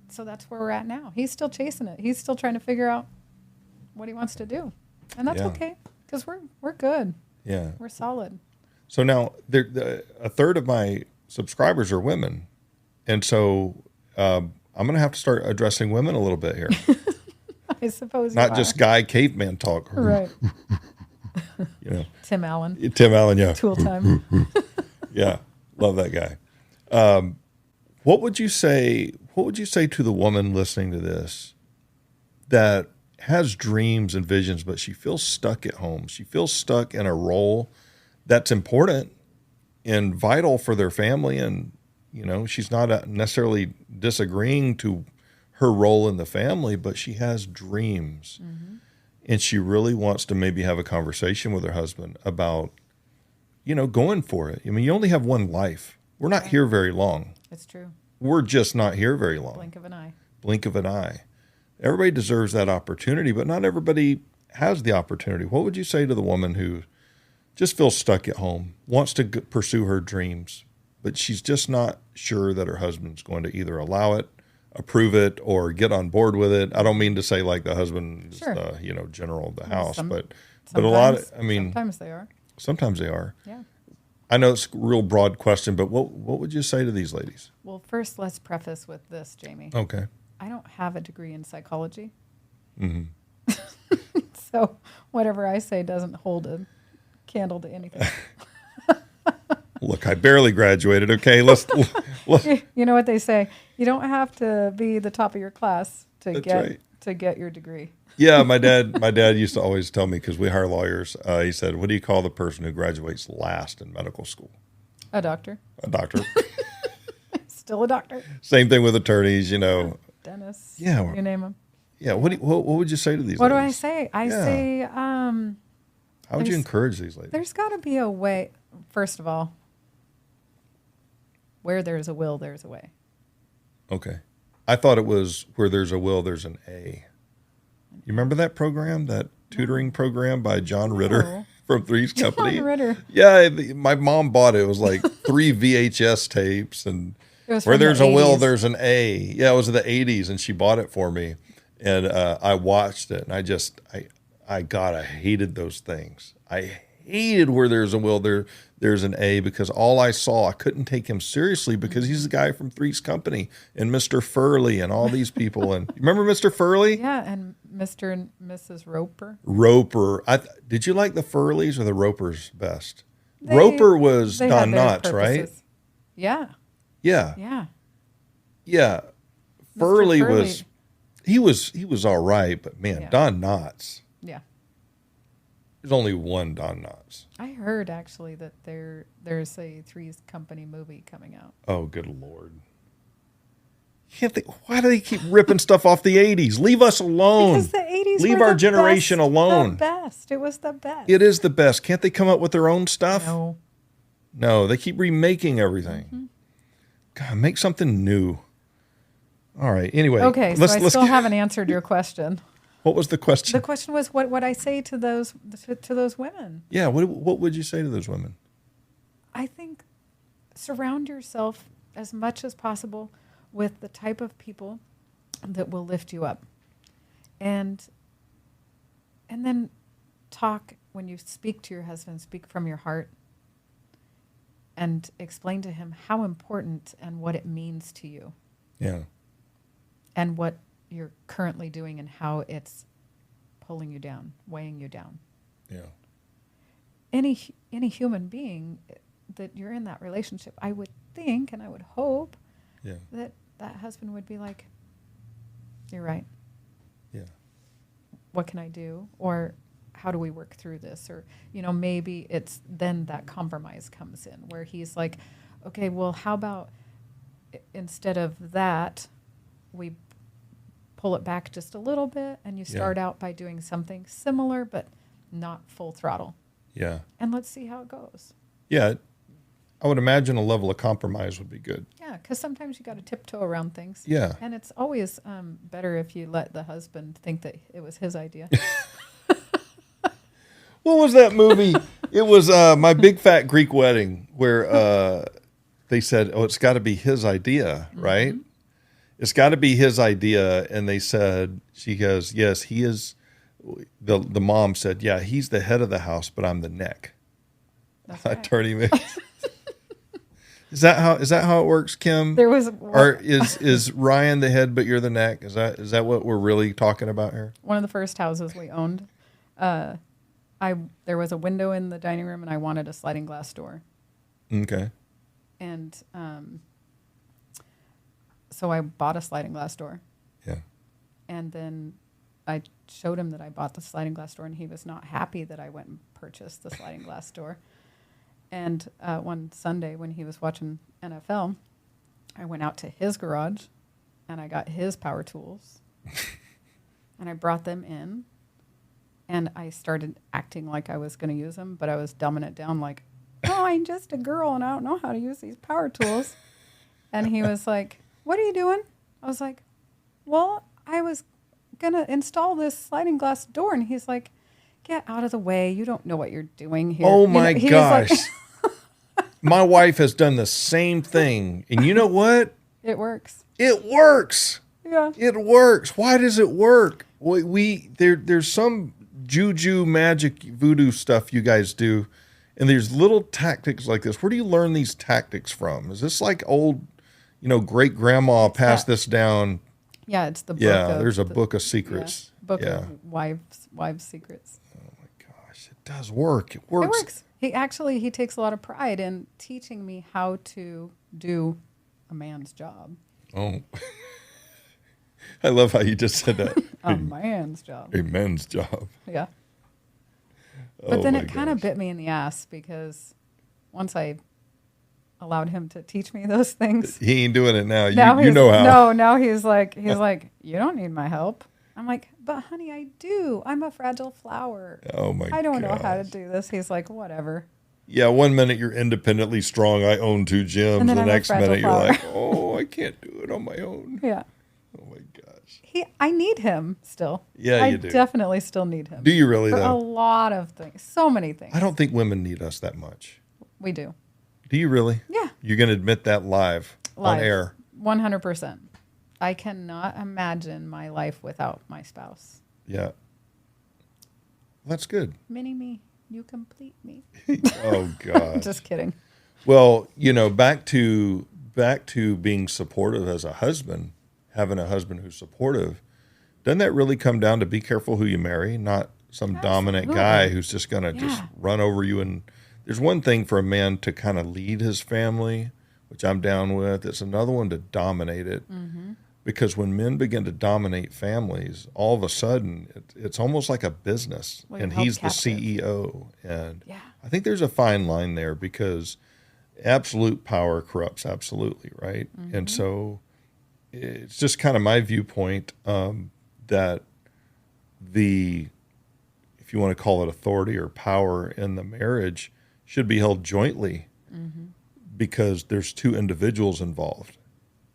So that's where we're at now. He's still chasing it. He's still trying to figure out what he wants to do, and that's Yeah. okay because we're good. Yeah. We're solid. So now a third of my subscribers are women. And so I'm going to have to start addressing women a little bit here. I suppose Not you just are. guy caveman talk. Right. You know, Tim Allen, Tim Allen, yeah. Tool Time. Yeah. Love that guy. What would you say to the woman listening to this that has dreams and visions, but she feels stuck at home? She feels stuck in a role that's important and vital for their family. And, you know, she's not necessarily disagreeing to her role in the family, but she has dreams. Mm-hmm. And she really wants to maybe have a conversation with her husband about, you know, going for it. I mean, you only have one life. We're not here very long. It's true. We're just not here very long. Blink of an eye. Blink of an eye. Everybody deserves that opportunity, but not everybody has the opportunity. What would you say to the woman who just feels stuck at home, wants to pursue her dreams, but she's just not sure that her husband's going to either allow it, approve it, or get on board with it? I don't mean to say like the husband is Sure. the, you know, general of the house, but a Sometimes- lot of, I mean, sometimes they are. sometimes they are. Yeah. I know it's a real broad question, but what would you say to these ladies? Well, first, let's preface with this, Jamie. Okay. I don't have a degree in psychology. Mm-hmm. So whatever I say doesn't hold a candle to anything. Look, I barely graduated. Okay, let's You know what they say? You don't have to be the top of your class to That's get right. to get your degree. Yeah, my dad used to always tell me, because we hire lawyers, he said, what do you call the person who graduates last in medical school? A doctor. A doctor. Still a doctor. Same thing with attorneys, you know. Dentist. Yeah. You name them. Yeah, what would you say to these What do I ladies? say? I Yeah. say How would you there's- encourage these ladies? there's got to be a way. First of all, where there's a will, there's a way. Okay. I thought it was where there's a will, there's an A. You remember that program, that tutoring program by John Ritter No. from Three's Company? John Ritter. Yeah, my mom bought it. It was like 3 VHS tapes, and It was where from the there's a will, 80s. there's an A. Yeah, it was the 80s, and she bought it for me, and I watched it, and I hated those things. I hated where there's a will, there's an A, because all I saw, I couldn't take him seriously because he's the guy from Three's Company and Mr. Furley and all these people. And you remember Mr. Furley? Yeah, and Mr. and Mrs. Roper. Roper. Did you like the Furleys or the Ropers best? They- Roper was they Don had their Knotts, right? purposes. Yeah, Yeah. yeah. Yeah. Mr. Furley Furley. he was all right, but man, Yeah. Don Knotts. Yeah. There's only one Don Knotts. I heard actually that there's a Three's Company movie coming out. Oh, good Lord. Why do they keep ripping stuff off the 80s? Leave us alone. Because the 80s Leave were our the generation best, alone. The best. It was the best. It is the best. Can't they come up with their own stuff? No. No, they keep remaking everything. Mm-hmm. God, make something new. All right. Anyway. Okay, so I still haven't answered your question. What was the question? The question was what I say to those women. Yeah. What would you say to those women? I think surround yourself as much as possible with the type of people that will lift you up. And then talk, when you speak to your husband, speak from your heart and explain to him how important and what it means to you Yeah. and what you're currently doing and how it's pulling you down, weighing you down. Yeah. Any human being that you're in that relationship, I would think and I would hope Yeah. that husband would be like, you're right. Yeah. What can I do? Or how do we work through this? Or, maybe it's then that compromise comes in where he's like, okay, well, how about instead of that, we pull it back just a little bit, and you start out by doing something similar, but not full throttle. Yeah. And let's see how it goes. Yeah. I would imagine a level of compromise would be good. Yeah, because sometimes you got to tiptoe around things. Yeah. And it's always better if you let the husband think that it was his idea. What was that movie? It was My Big Fat Greek Wedding, where they said, oh, it's got to be his idea, right? Mm-hmm. It's got to be his idea. And they said, she goes, yes, he is. The mom said, yeah, he's the head of the house, but I'm the neck. That's right. Attorney Mix. Is that how it works, Kim? There was, or is Ryan the head, but you're the neck? Is that what we're really talking about here? One of the first houses we owned, there was a window in the dining room, and I wanted a sliding glass door. Okay. And so I bought a sliding glass door. Yeah. And then I showed him that I bought the sliding glass door, and he was not happy that I went and purchased the sliding glass door. And one Sunday when he was watching NFL, I went out to his garage, and I got his power tools, and I brought them in, and I started acting like I was going to use them, but I was dumbing it down like, oh, I'm just a girl, and I don't know how to use these power tools. And he was like, what are you doing? I was like, well, I was going to install this sliding glass door. And he's like, get out of the way. You don't know what you're doing here. Oh, my gosh. Like, my wife has done the same thing. And you know what? It works. It works. Yeah. It works. Why does it work? There's some juju magic voodoo stuff you guys do. And there's little tactics like this. Where do you learn these tactics from? Is this like old, great grandma passed this down? Yeah, it's the book. Yeah, there's a book of secrets. Yeah, book of wives' secrets. Oh my gosh, it does work. It works. It works. He takes a lot of pride in teaching me how to do a man's job. Oh, I love how you just said that. A man's job. A man's job. Yeah. But then it kind of bit me in the ass because once I allowed him to teach me those things. He ain't doing it now. Now you know how. No, now he's like, you don't need my help. I'm like, but honey, I do. I'm a fragile flower. Oh my god. I don't know how to do this. He's like, whatever. Yeah, one minute you're independently strong. I own 2 gyms. And then the I'm a next fragile minute flower. you're like, oh, I can't do it on my own. Yeah. Oh my gosh. I need him still. Yeah, you do. I definitely still need him. Do you really For though? a lot of things. So many things. I don't think women need us that much. We do. Do you really? Yeah. You're going to admit that live on air. 100%. I cannot imagine my life without my spouse. Yeah. That's good. Mini me, you complete me. Oh God. Just kidding. Well, back to being supportive as a husband, having a husband who's supportive. Doesn't that really come down to be careful who you marry, not some dominant guy who's just going to just run over you? And there's one thing for a man to kind of lead his family, which I'm down with. It's another one to dominate it. Mm-hmm. Because when men begin to dominate families, all of a sudden it's almost like a business, and he's captive. The CEO. And I think there's a fine line there because absolute power corrupts absolutely, right? Mm-hmm. And so it's just kind of my viewpoint that if you want to call it authority or power in the marriage, should be held jointly because there's 2 individuals involved.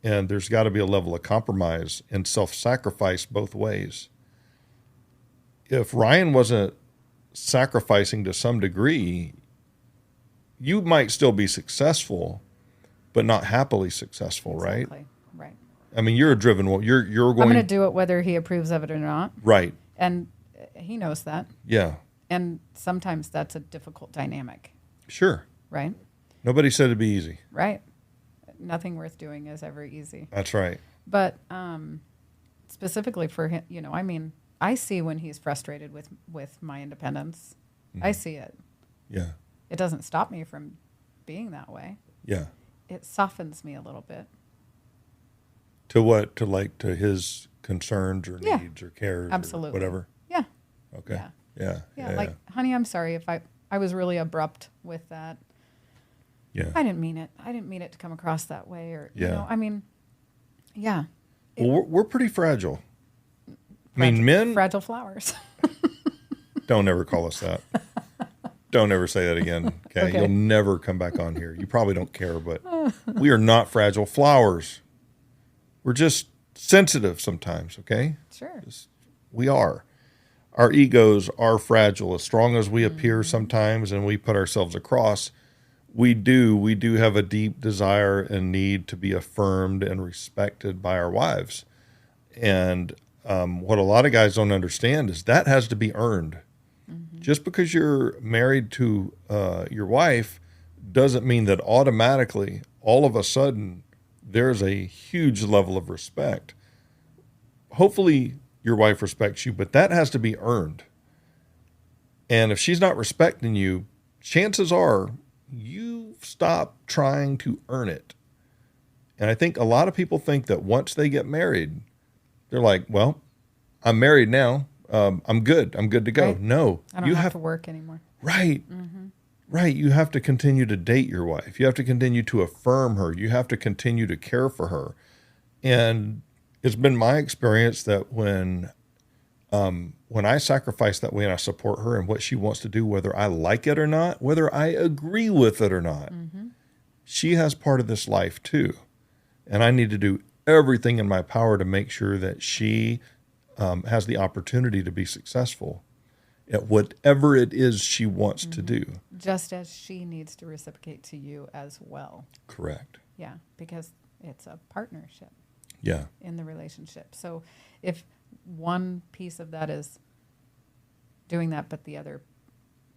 And there's got to be a level of compromise and self-sacrifice both ways. If Ryan wasn't sacrificing to some degree, you might still be successful, but not happily successful, Exactly. right? Right. I mean, you're a driven one. You're going. I'm going to do it whether he approves of it or not. Right. And he knows that. Yeah. And sometimes that's a difficult dynamic. Sure. Right? Nobody said it'd be easy. Right. Nothing worth doing is ever easy. That's right. But specifically for him, I see when he's frustrated with my independence. Mm-hmm. I see it. Yeah. It doesn't stop me from being that way. Yeah. It softens me a little bit. To what? To his concerns or needs or cares absolutely. Or whatever? Yeah. Okay. Yeah. Like, honey, I'm sorry if I was really abrupt with that. Yeah. I didn't mean it. I didn't mean it to come across that way. Or, Yeah. you know, I mean, yeah. Well, we're pretty fragile. I mean, men, Fragile flowers. don't ever call us that. Don't ever say that again. Okay? Okay. You'll never come back on here. You probably don't care, but we are not fragile flowers. We're just sensitive sometimes, okay? Sure. We are. Our egos are fragile. As strong as we appear sometimes and we put ourselves across, we do have a deep desire and need to be affirmed and respected by our wives. And what a lot of guys don't understand is that has to be earned. Just because you're married to your wife doesn't mean that automatically, all of a sudden, there's a huge level of respect. Hopefully, your wife respects you, but that has to be earned. And if she's not respecting you, chances are you stop trying to earn it. And I think a lot of people think that once they get married, they're like, well, I'm married now. I'm good. I'm good to go. Right. No, I don't have to work anymore. Right. Right. You have to continue to date your wife. You have to continue to affirm her. You have to continue to care for her. And it's been my experience that when I sacrifice that way and I support her and what she wants to do, whether I like it or not, whether I agree with it or not, she has part of this life too. And I need to do everything in my power to make sure that she has the opportunity to be successful at whatever it is she wants to do. Just as she needs to reciprocate to you as well. Correct. Yeah, because it's a partnership Yeah. in the relationship. So if one piece of that is doing that, but the other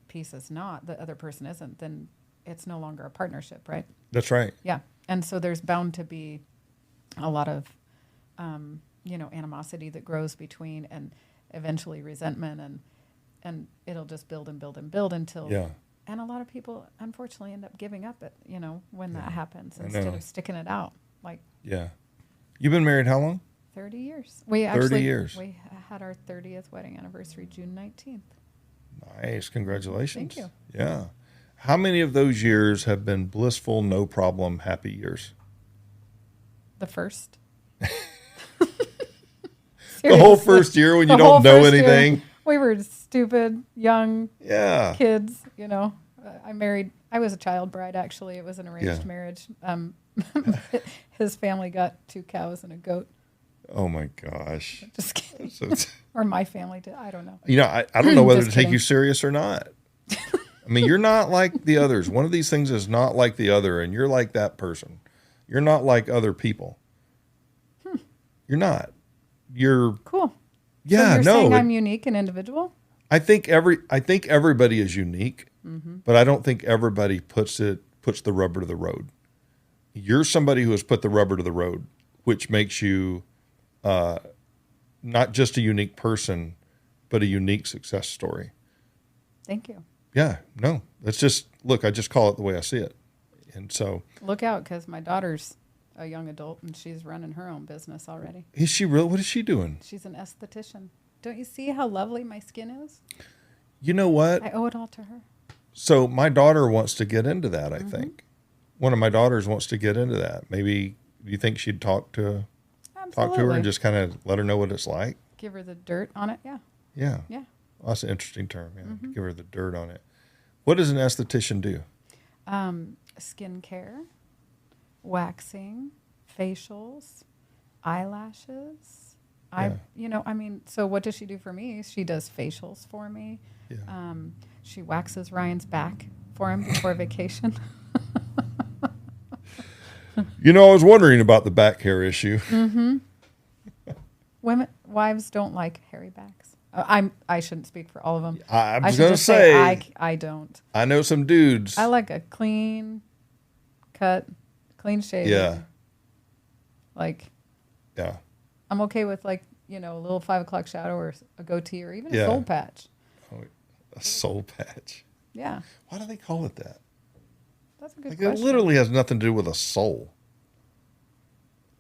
piece is not, the other person isn't, then it's no longer a partnership, right? That's right. Yeah. And so there's bound to be a lot of, animosity that grows between, and eventually resentment, and it'll just build and build and build until, Yeah. and a lot of people unfortunately end up giving up it, when that happens I instead know. of sticking it out like Yeah. You've been married how long? 30 years. We 30 years. We had our 30th wedding anniversary June 19th. Nice. Congratulations. Thank you. Yeah. How many of those years have been blissful, no problem, happy years? The first. The whole Seriously. first year when The you don't whole know first year, anything? we were stupid, young Yeah. kids, I was a child bride, actually. It was an arranged Yeah. marriage. His family got 2 cows and a goat. Oh, my gosh. Just kidding. So it's- Or my family did. I don't know. I don't know whether to Just take kidding. you serious or not. I mean, you're not like the others. One of these things is not like the other, and you're like that person. You're not like other people. You're not. You're Cool. yeah. So you're no, saying I'm unique and individual? I think everybody is unique, but I don't think everybody puts the rubber to the road. You're somebody who has put the rubber to the road, which makes you not just a unique person, but a unique success story. Thank you. Yeah, no, that's just, look, I just call it the way I see it. And so, Look out, because my daughter's a young adult and she's running her own business already. is she real? What is she doing? She's an esthetician. Don't you see how lovely my skin is? You know what? I owe it all to her. So my daughter wants to get into that, I think. One of my daughters wants to get into that. Maybe, do you think she'd talk to her Absolutely. and just kind of let her know what it's like? Give her the dirt on it. Yeah. Yeah. Yeah. Well, that's an interesting term. Yeah. Give her the dirt on it. What does an esthetician do? Skincare, waxing, facials, eyelashes. So what does she do for me? She does facials for me. Yeah. She waxes Ryan's back for him before vacation. I was wondering about the back hair issue. Wives don't like hairy backs. I shouldn't speak for all of them. I was should going to just say, I don't. I know some dudes. I like a clean cut, clean shave. Yeah. Like, Yeah. I'm okay with a little 5 o'clock shadow or a goatee or even Yeah. a soul patch. A soul patch. Yeah, Why do they call it that? that's a good Like, question. it literally has nothing to do with a soul.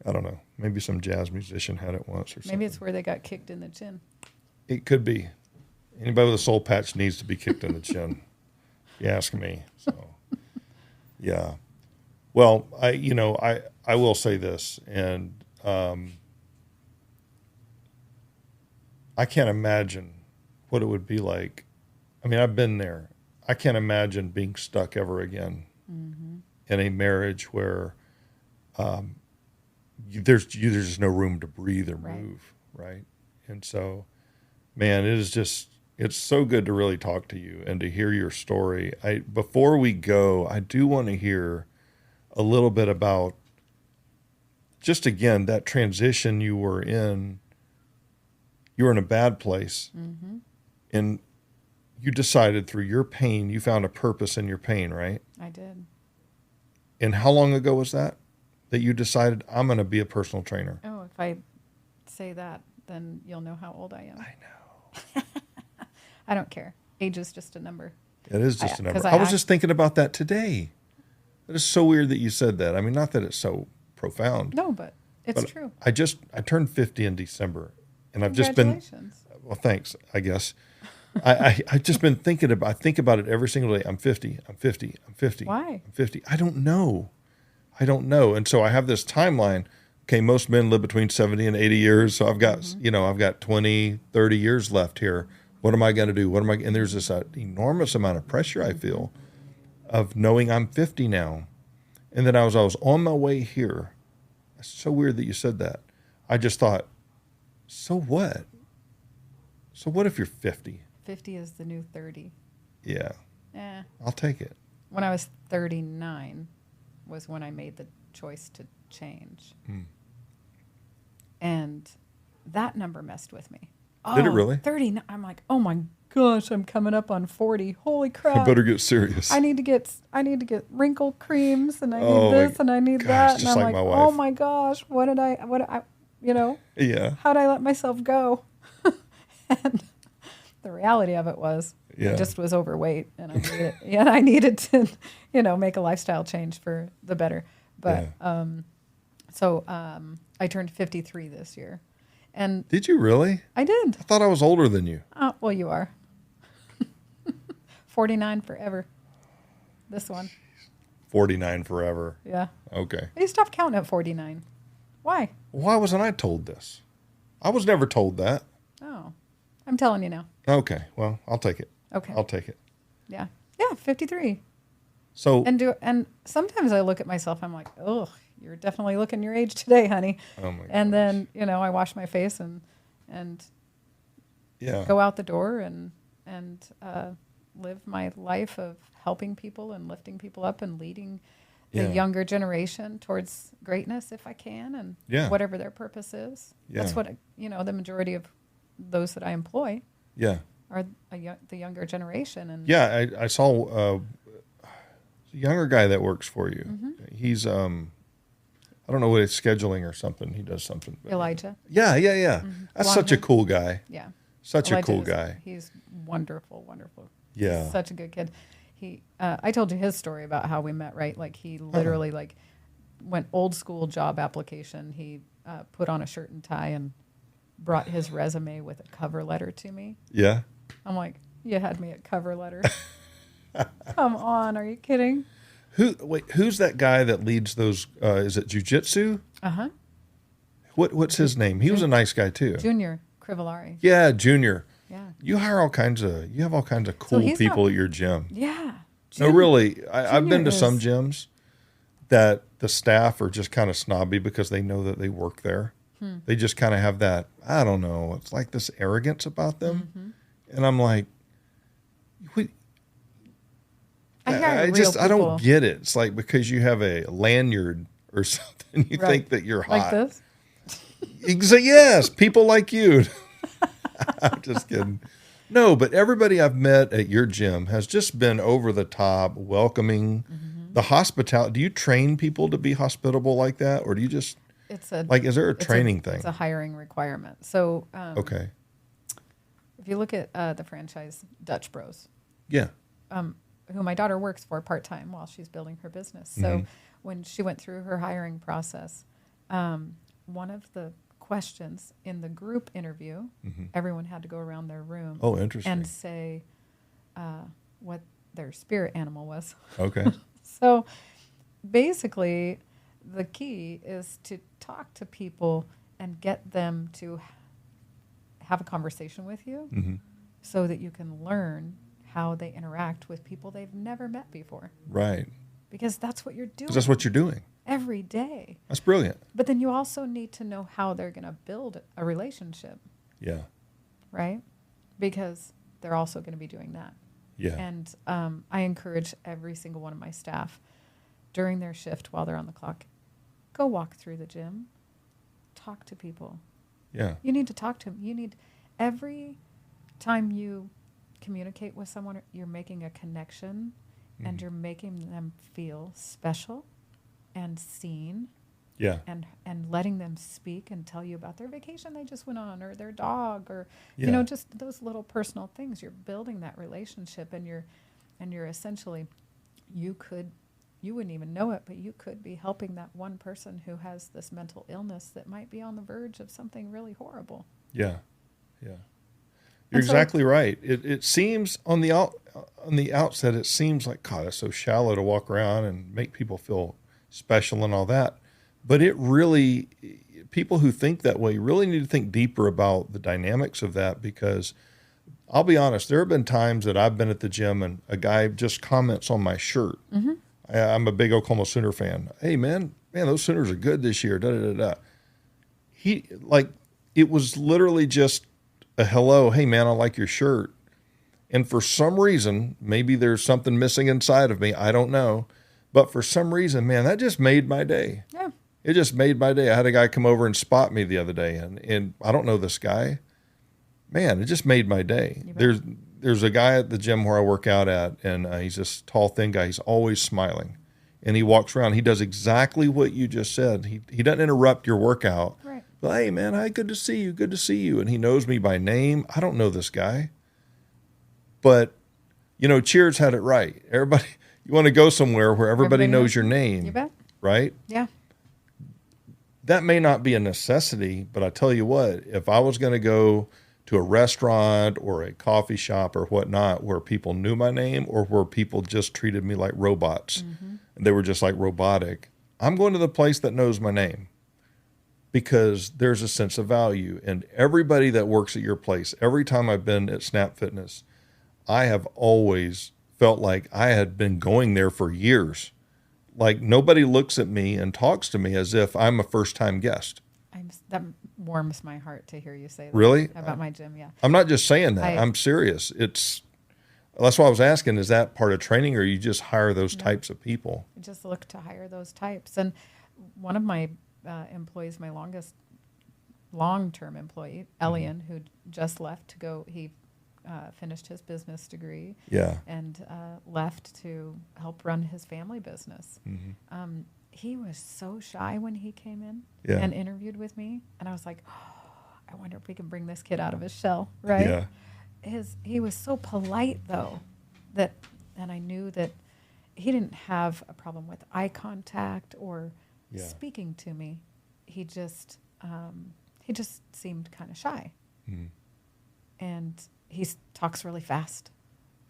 I don't know. Maybe some jazz musician had it once or something. Maybe it's where they got kicked in the chin. It could be. Anybody with a soul patch needs to be kicked in the chin. If you ask me. So, yeah. Well, I will say this, and I can't imagine what it would be like. I mean, I've been there. I can't imagine being stuck ever again in a marriage where there's just no room to breathe or move, right? And so, man, it's so good to really talk to you and to hear your story. Before we go, I do want to hear a little bit about just, again, that transition you were in. You were in a bad place, and you decided through your pain, you found a purpose in your pain, right? I did. And how long ago was that you decided, I'm going to be a personal trainer? Oh, if I say that, then you'll know how old I am. I know. I don't care. Age is just a number. It is just a number. 'cause I was just thinking about that today. It is so weird that you said that. I mean, not that it's so profound. No, but it's true. I turned 50 in December, and I've just been, Congratulations. well, thanks, I guess. I've just been thinking about, I think about it every single day. I'm 50, I'm 50, I'm 50. Why? I'm 50. I don't know. And so I have this timeline. Okay, most men live between 70 and 80 years. So I've got, I've got 20, 30 years left here. What am I going to do? And there's this enormous amount of pressure I feel of knowing I'm 50 now. And then I was on my way here. It's so weird that you said that. I just thought, so what? So what if you're 50? 50 is the new 30. Yeah. Eh. I'll take it. When I was 39 was when I made the choice to change. And that number messed with me. Did it really? 30. I'm like, oh my gosh, I'm coming up on 40. Holy crap. I better get serious. I need to get wrinkle creams, and I Oh need this and I need that. And just I'm like my oh wife. my gosh, what did I, Yeah. how'd I let myself go? And the reality of it was, I just was overweight, and I needed to, make a lifestyle change for the better. But, I turned 53 this year. And Did you really? I did. I thought I was older than you. Well, you are. 49 forever. This one. 49 forever. Yeah. Okay. You stopped counting at 49. Why? Why wasn't I told this? I was never told that. Oh, I'm telling you now. Okay. Well, I'll take it. Okay. I'll take it. Yeah. Yeah, 53. So, And sometimes I look at myself, I'm like, oh, you're definitely looking your age today, honey. oh my And gosh. then, I wash my face and yeah. go out the door and live my life of helping people and lifting people up and leading the younger generation towards greatness if I can, and whatever their purpose is. Yeah. That's what, the majority of those that I employ Yeah. are the younger generation. And Yeah. I saw a younger guy that works for you. He's, I don't know what it's scheduling or something. He does something. But Elijah. Yeah. That's Blonde such a hair. cool guy. Yeah. Such Elijah a cool is- guy. He's wonderful, wonderful. Yeah. He's such a good kid. I told you his story about how we met, right? Like he literally went old school job application. He put on a shirt and tie and brought his resume with a cover letter to me. Yeah. I'm like, you had me at cover letter. Come on, are you kidding? Who's that guy that leads those? Is it jujitsu? Uh-huh. What's his name? He was a nice guy too. Junior Crivellari. Yeah, Junior. Yeah. You have all kinds of cool he's people not- at your gym. Yeah. No, really. I've been to Junior some is- gyms that the staff are just kind of snobby because they know that they work there. They just kind of have that, I don't know, it's like this arrogance about them. And I'm like, I don't get it. It's like because you have a lanyard or something, you Right. think that you're hot. Like this? Yes, people like you. I'm just kidding. No, but everybody I've met at your gym has just been over the top, welcoming. The hospitality. Do you train people to be hospitable like that, or do you just It's a is there a it's training thing? It's a hiring requirement. So Okay. if you look at the franchise Dutch Bros, Yeah. who my daughter works for part-time while she's building her business. So when she went through her hiring process, one of the questions in the group interview, everyone had to go around their room Oh, interesting. and say what their spirit animal was. Okay. So basically, the key is to talk to people and get them to have a conversation with you so that you can learn how they interact with people they've never met before. Right. Because that's what you're doing. 'Cause that's what you're doing. Every day. That's brilliant. But then you also need to know how they're going to build a relationship, Yeah. right? Because they're also going to be doing that. Yeah. And I encourage every single one of my staff during their shift while they're on the clock, go walk through the gym, talk to people. Yeah. You need to talk to them. You need, every time you communicate with someone, you're making a connection and you're making them feel special and seen. Yeah. And letting them speak and tell you about their vacation they just went on, or their dog, or Yeah. just those little personal things. You're building that relationship, and you're essentially, you wouldn't even know it, but you could be helping that one person who has this mental illness that might be on the verge of something really horrible. Yeah. Yeah. And You're so- exactly right. It seems on the outset, it seems like, God, it's so shallow to walk around and make people feel special and all that. But it really, people who think that way really need to think deeper about the dynamics of that, because I'll be honest, there have been times that I've been at the gym and a guy just comments on my shirt. I'm a big Oklahoma Sooner fan. Hey, man, those Sooners are good this year. Da, da, da, da. It was literally just a hello. Hey, man, I like your shirt. And for some reason, maybe there's something missing inside of me. I don't know. But for some reason, man, that just made my day. Yeah. It just made my day. I had a guy come over and spot me the other day, and I don't know this guy. Man, it just made my day. You bet. There's a guy at the gym where I work out at, and he's this tall, thin guy. He's always smiling. And he walks around. He does exactly what you just said. He doesn't interrupt your workout. Right. But, hey, man, hi, good to see you. Good to see you. And he knows me by name. I don't know this guy. But, Cheers had it right. Everybody, you want to go somewhere where everybody knows your name. You bet. Right? Yeah. That may not be a necessity, but I tell you what, if I was going to go to a restaurant or a coffee shop or whatnot where people knew my name, or where people just treated me like robots, and they were just like robotic, I'm going to the place that knows my name, because there's a sense of value. And everybody that works at your place, every time I've been at Snap Fitness, I have always felt like I had been going there for years. Like, nobody looks at me and talks to me as if I'm a first-time guest. That warms my heart to hear you say that. Really? About my gym, yeah. I'm not just saying that. I'm serious. That's why I was asking, is that part of training, or you just hire those types of people? I just look to hire those types. And one of my employees, my long-term employee, Elian, who just left to go, he finished his business degree. Yeah. And left to help run his family business. He was so shy when he came in and interviewed with me. And I was like, I wonder if we can bring this kid out of his shell, right? Yeah. He was so polite, though, and I knew that he didn't have a problem with eye contact or speaking to me. He just seemed kind of shy. And he talks really fast.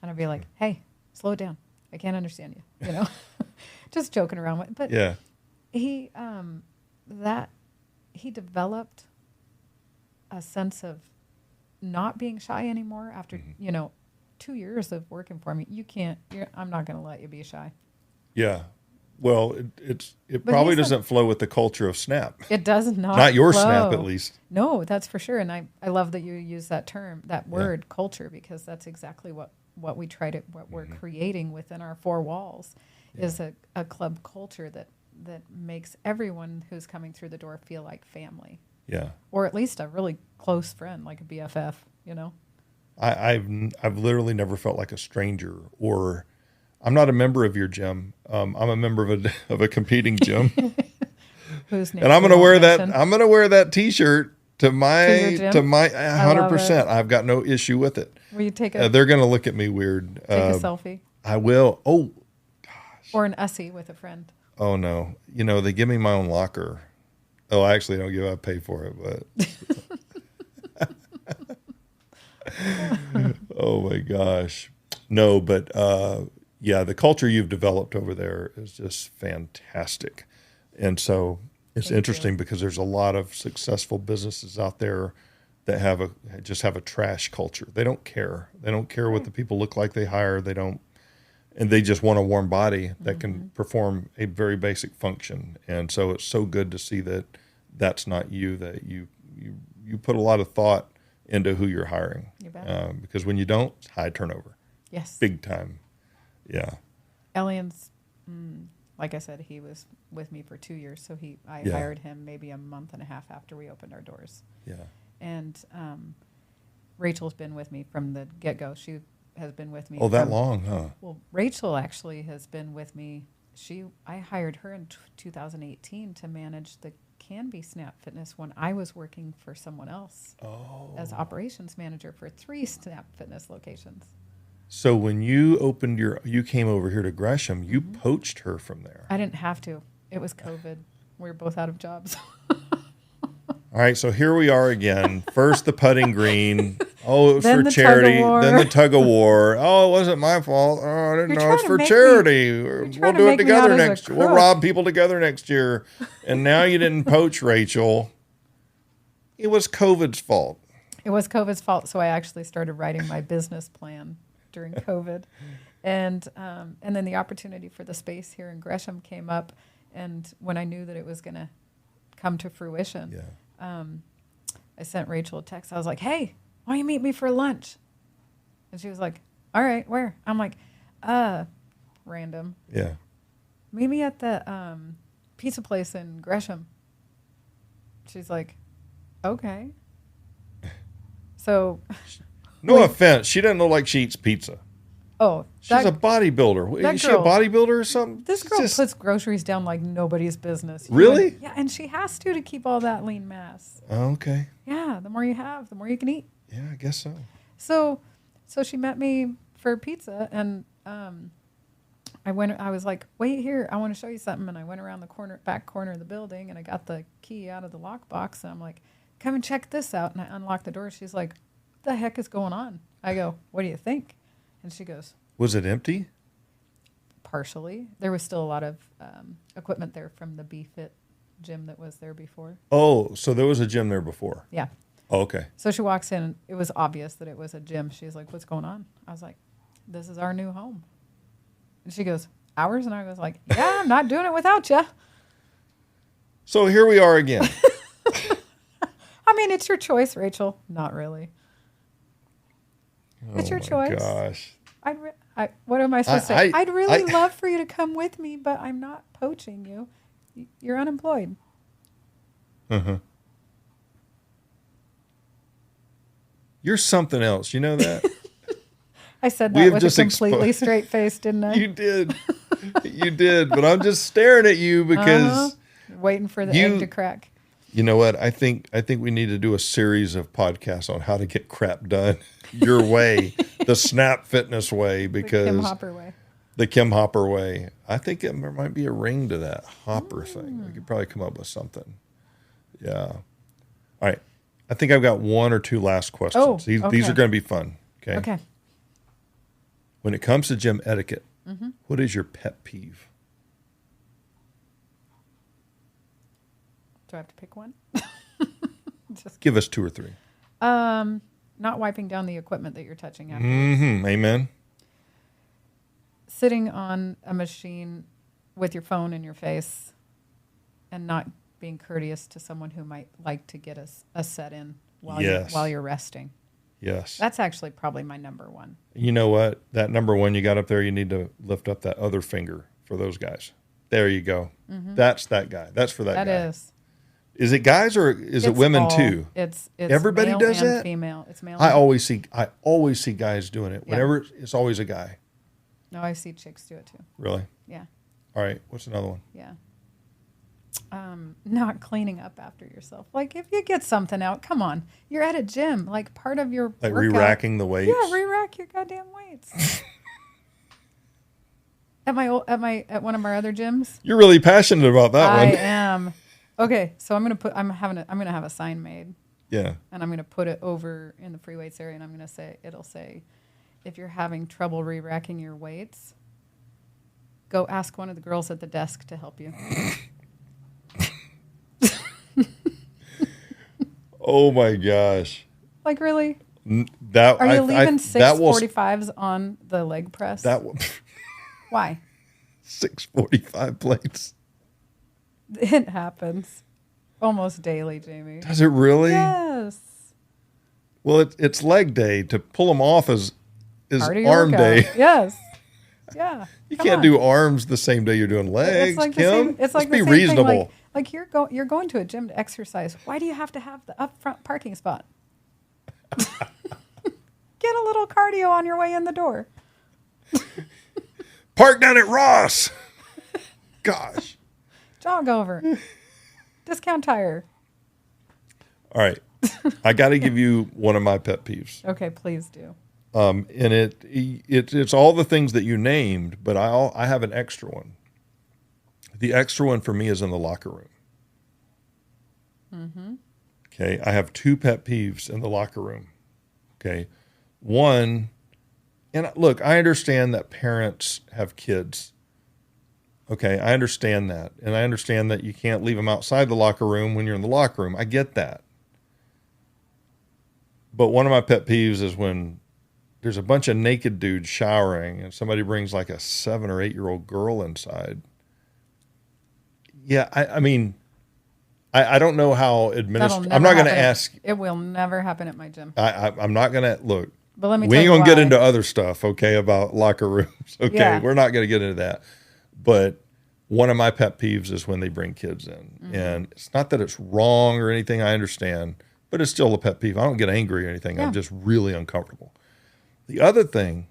And I'd be like, hey, slow it down. I can't understand you, just joking around with, but he developed a sense of not being shy anymore after, 2 years of working for me. I'm not going to let you be shy. Yeah. Well, it probably doesn't flow with the culture of Snap. It does not. Not your flow. Snap, at least. No, that's for sure. And I love that you use that term, that word, culture, because that's exactly what we try to, what we're creating within our four walls is a club culture that makes everyone who's coming through the door feel like family. Yeah. Or at least a really close friend, like a BFF, I've literally never felt like a stranger, or I'm not a member of your gym. I'm a member of a competing gym. Whose name and I'm going to we wear won't that. mention. I'm going to wear that T-shirt to your my gym? 100%. I've got no issue with it. Will you take a They're going to look at me weird. take a selfie I will. Oh, or an Ussie with a friend? oh no. They give me my own locker. Oh, I actually don't I pay for it, but oh my gosh. No, but Yeah, the culture you've developed over there is just fantastic. And so it's Thank interesting you. because there's a lot of successful businesses out there that just have a trash culture. They don't care. They don't care what the people look like they hire. They don't, and they just want a warm body that can perform a very basic function. And so it's so good to see that that's not you, that you put a lot of thought into who you're hiring. You bet. Because when you don't, it's high turnover, Yes. big time. Yeah. Elliot's, like I said, he was with me for 2 years, so I Yeah. hired him maybe a month and a half after we opened our doors. Yeah. And Rachel's been with me from the get-go. She has been with me. Oh, that from- long, huh? Well, Rachel actually has been with me. I hired her in 2018 to manage the Canby Snap Fitness when I was working for someone else as operations manager for 3 Snap Fitness locations. So when you you came over here to Gresham, you poached her from there. I didn't have to. It was COVID. We were both out of jobs. All right, so here we are again. First the putting green. Oh, it was Then for the charity. tug-of-war. Then the tug of war. Oh, it wasn't my fault. Oh, I didn't You're know it's trying to for make charity. trying We'll to do it make me out together as a next year. We'll crook. rob people together next year. And now you didn't poach Rachel. It was COVID's fault. It was COVID's fault, so I actually started writing my business plan during COVID, and then the opportunity for the space here in Gresham came up, and when I knew that it was going to come to fruition, Yeah. I sent Rachel a text. I was like, "Hey, why don't you meet me for lunch?" And she was like, "All right, where?" I'm like, random. Yeah. Meet me at the pizza place in Gresham." She's like, "Okay." So, No offense. She doesn't look like she eats pizza. oh, She's a bodybuilder. that Is she a girl- bodybuilder or something? this girl Just- puts groceries down like nobody's business. You Really? would- yeah, and she has to keep all that lean mass. Oh, okay. Yeah, the more you have, the more you can eat. Yeah, I guess so. So she met me for pizza, and I was like, "Wait here, I want to show you something." And I went around the back corner of the building, and I got the key out of the lockbox, and I'm like, "Come and check this out." And I unlocked the door. She's like, "What the heck is going on?" I go, "What do you think?" And she goes, Was it empty? "Partially. There was still a lot of equipment there from the B-Fit gym that was there before." Oh, so there was a gym there before. Yeah. Oh, okay. So she walks in, and it was obvious that it was a gym. She's like, "What's going on?" I was like, "This is our new home." And she goes, "Ours?" And I was like, "Yeah, I'm not doing it without you." So here we are again. I mean, it's your choice, Rachel. Not really. It's your Oh my choice. Gosh. What am I supposed to say? I'd really I- love for you to come with me, but I'm not poaching you. You're unemployed. You're something else. You know that? I said We that have with just a completely straight face, didn't I? You did. You did. But I'm just staring at you because Waiting for the You- egg to crack. you know what? I think we need to do a series of podcasts on how to get crap done your way, the Snap Fitness way, because The Kim Hopper way. the Kim Hopper way. I think there might be a ring to that Hopper thing. We could probably come up with something. Yeah. All right. I think I've got one or two last questions. Oh, These okay. are going to be fun. Okay. Okay. When it comes to gym etiquette, Mm-hmm. what is your pet peeve? Do I have to pick one? Just Give us two or three. not wiping down the equipment that you're touching after. Mm-hmm. Amen. Sitting on a machine with your phone in your face and not being courteous to someone who might like to get a set in while Yes. you're resting. Yes. That's actually probably my number one. You know what? That number one you got up there, you need to lift up that other finger for those guys. There you go. That's that guy. That's for that guy. That is. Is it guys or is it It's women all- too? It's Everybody male does and that? female. It's male. I and- always see guys doing it. Yeah. Whenever it's always a guy. No, I see chicks do it too. Really? Yeah. All right. What's another one? Yeah. Not cleaning up after yourself. Like if you get something out, come on. You're at a gym. Like part of your Like workout- re-racking the weights? Yeah, re-rack your goddamn weights. at one of our other gyms. You're really passionate about that I one. am. Okay, so I'm gonna have a sign made, Yeah. and I'm gonna put it over in the free weights area, and it'll say, if you're having trouble re-racking your weights, Go ask one of the girls at the desk to help you. Oh my gosh. Like, really? That Are you leaving that was 645s on the leg press? Why? 645 plates. It happens almost daily, Jamie. Does it really? Yes. Well, it's leg day. To pull them off is Cardio arm workout. day. Yes. Yeah. You Come can't on. do arms the same day you're doing legs, It's like the Kim. same. It's like Let's be the same reasonable. thing. Like you're going to a gym to exercise. Why do you have to have the upfront parking spot? Get a little cardio on your way in the door. Park down at Ross. Gosh. Jog over. Discount tire. All right. I got to give you one of my pet peeves. Okay, please do. And it's all the things that you named, but I have an extra one. The extra one for me is in the locker room. Mm-hmm. Okay, I have 2 pet peeves in the locker room. Okay, one, and look, I understand that parents have kids. Okay, I understand that, and I understand that you can't leave them outside the locker room when you're in the locker room. I get that. But one of my pet peeves is when there's a bunch of naked dudes showering and somebody brings like a 7 or 8-year-old girl inside. Yeah, I mean, I don't know how administrative. I'm not going to ask. It will never happen at my gym. I'm not going to look. But let me We tell ain't you going to get why. into other stuff, okay, about locker rooms. Okay, Yeah. We're not going to get into that. But one of my pet peeves is when they bring kids in. Mm-hmm. And it's not that it's wrong or anything, I understand, but it's still a pet peeve. I don't get angry or anything. Yeah. I'm just really uncomfortable. The other thing,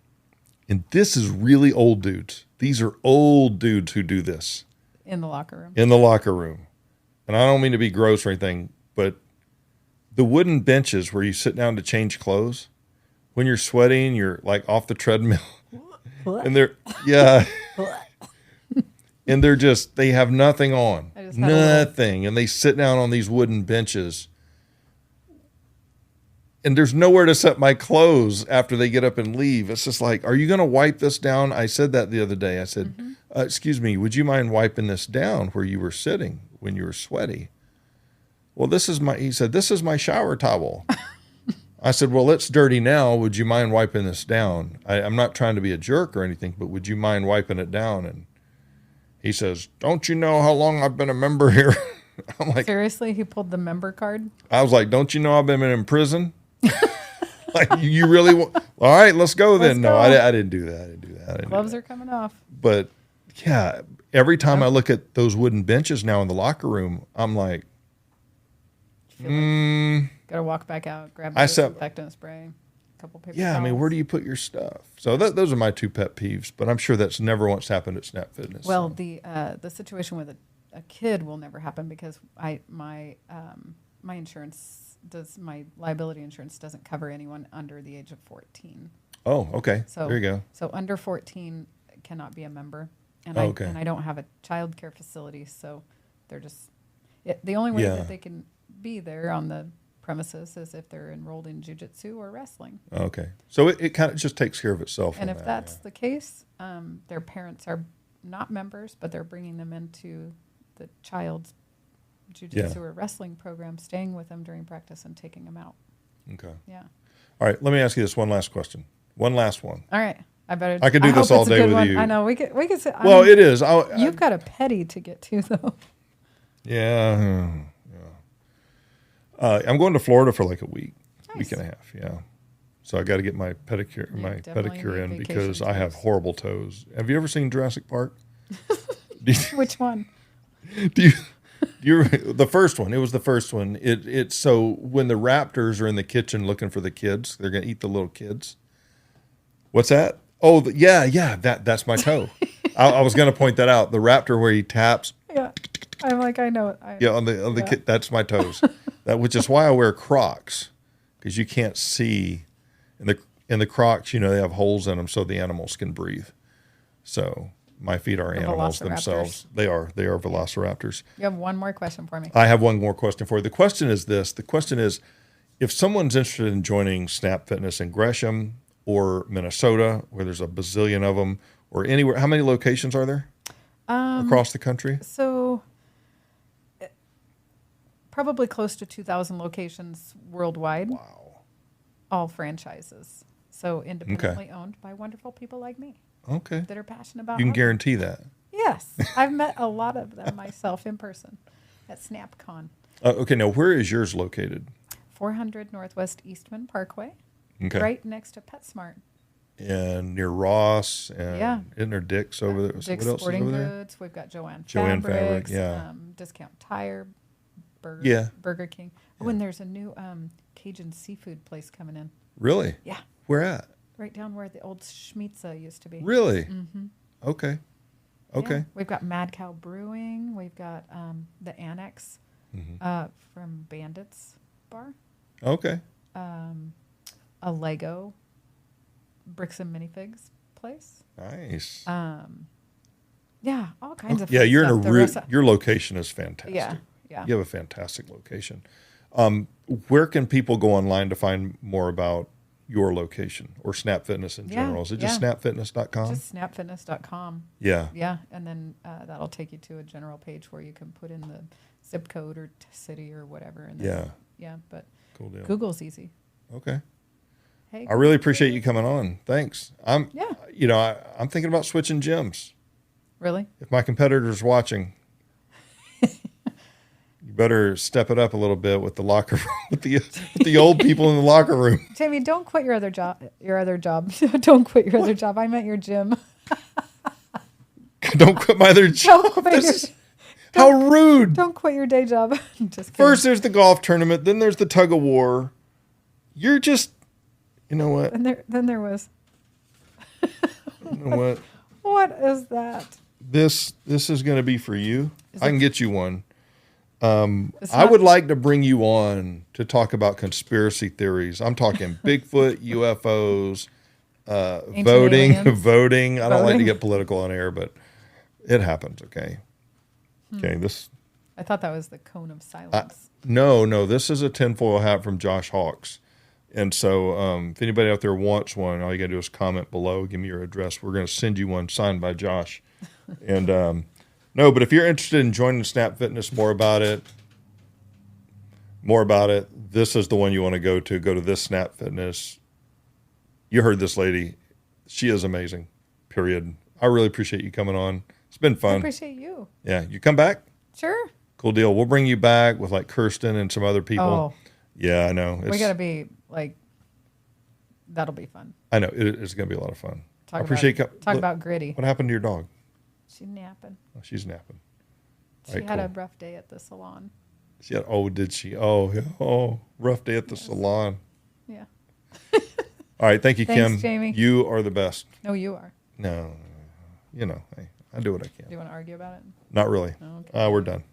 and this is really old dudes. These are old dudes who do this In the locker room. in the locker room. And I don't mean to be gross or anything, but the wooden benches where you sit down to change clothes, when you're sweating, you're like off the treadmill. And they're, yeah. And they're just, they have nothing on. I just had a little- Nothing. And they sit down on these wooden benches. And there's nowhere to set my clothes after they get up and leave. It's just like, are you going to wipe this down? I said that the other day. I said, excuse me, would you mind wiping this down where you were sitting when you were sweaty? Well, he said, this is my shower towel. I said, well, it's dirty now. Would you mind wiping this down? I'm not trying to be a jerk or anything, but would you mind wiping it down? And he says, don't you know how long I've been a member here? I'm like, Seriously, he pulled the member card. I was like, don't you know I've been in prison? Like, you really want, all right, let's go then. Let's No, go. I didn't do that. I didn't do that. Gloves are coming off. But yeah, every time I look at those wooden benches now in the locker room, I'm like, Gotta walk back out, grab the I said- disinfectant spray, a couple paper yeah, I mean, towels. where do you put your stuff? So those are my 2 pet peeves, but I'm sure that's never once happened at Snap Fitness. Well, so. the situation with a kid will never happen because my insurance my liability insurance doesn't cover anyone under the age of 14. Oh, okay. So There you go. So under 14 cannot be a member, and Okay. I don't have a child care facility, so they're just the only way Yeah. that they can be there on the premises is if they're enrolled in jiu-jitsu or wrestling. Okay. So it kind of just takes care of itself. And on if that, that's the case, their parents are not members, but they're bringing them into the child's jiu-jitsu Yeah. or wrestling program, staying with them during practice and taking them out. yeah. Okay. Yeah. All right. Let me ask you this one last question. One last one. All right. I better. I could do this hope all it's a day good with one. you. I know we could. Say, Well, it is. You've got a petty to get to though. Yeah. I'm going to Florida for like a week Nice. and a half. Yeah. So I got to get my pedicure, You my definitely pedicure in need because vacation I have toes. horrible toes. Have you ever seen Jurassic Park? do Which one? you the first one? It was the first one. It's so when the raptors are in the kitchen looking for the kids, they're gonna eat the little kids. What's that? Oh, yeah. That's my toe. I was gonna point that out. The raptor where he taps. Yeah. I'm like, I know it. Yeah, on the kid, that's my toes. Which is why I wear Crocs, because you can't see in the Crocs. You know, they have holes in them so the animals can breathe. So my feet are The animals velociraptors. themselves. They are velociraptors. You have one more question for me. I have one more question for you. The question is this: the question is, if someone's interested in joining Snap Fitness in Gresham or Minnesota, where there's a bazillion of them, or anywhere? How many locations are there across the country? So probably close to 2,000 locations worldwide. Wow. All franchises. So independently owned by wonderful people like me Okay. that are passionate about You can hockey. guarantee that. Yes. I've met a lot of them myself in person at SnapCon. Okay. Now, where is yours located? 400 Northwest Eastman Parkway, Okay. right next to PetSmart. And near Ross and Yeah. isn't there Dick's over there? Dick's What else is Sporting over there? Goods. We've got Joanne Fabric, Fabrics, yeah. Discount Tire, Yeah. Burger King. Oh, and there's a new Cajun seafood place coming in. Really? Yeah, Where at? right down where the old Schmitza used to be. Really? Mm-hmm. Okay. Okay. Yeah. We've got Mad Cow Brewing. We've got the Annex from Bandits Bar. Okay. A Lego Bricks and Minifigs place. Nice. Yeah, all kinds of Yeah, fun you're in a stuff. The root. rest of- Your location is fantastic. Yeah. You have a fantastic location. Where can people go online to find more about your location or Snap Fitness in Yeah, general? Is it just snapfitness.com? Just snapfitness.com. Yeah. Yeah, and then that'll take you to a general page where you can put in the zip code or city or whatever. And then, Yeah. Yeah, but Cool deal. Google's easy. Okay. Hey, I really appreciate you coming on. Thanks. I'm Yeah. I'm thinking about switching gyms. Really? If my competitor's watching, you better step it up a little bit with the locker room, with the old people in the locker room. Jamie, don't quit your other job. Don't quit your other job. I meant your gym. Don't quit my other job. Don't quit your- How rude. Don't quit your day job. Just kidding. First, there's the golf tournament. Then there's the tug of war. You're just, you know what? Then there was. You know what? What is that? This is going to be for you. I can get you one. It's I not- would like to bring you on to talk about conspiracy theories. I'm talking Bigfoot, UFOs, voting. aliens. Voting. I don't like to Voting. get political on air, but it happens. Okay. Okay. This. I thought that was the cone of silence. No. This is a tinfoil hat from Josh Hawks. And so if anybody out there wants one, all you got to do is comment below, give me your address. We're going to send you one signed by Josh. And no, but if you're interested in joining Snap Fitness, more about it, this is the one you want to go to. Go to this Snap Fitness. You heard this lady. She is amazing, period. I really appreciate you coming on. It's been I fun. appreciate you. Yeah, you come back? Sure. Cool deal. We'll bring you back with like Kirsten and some other people. Oh, Yeah, I know. we got to be like, that'll be fun. I know. It's going to be a lot of fun. I Talk appreciate about, you. talk Look, about gritty. what happened to your dog? She's napping. Oh, she's napping. She All right, had a cool. rough day at the salon. She had, oh, did she? Oh, rough day at the salon. Yeah. All right. Thank you, Thanks, Kim. Jamie. You are the best. No, you are. No, hey, I do what I Do can. you want to argue about it? Not really. Oh, okay. We're done.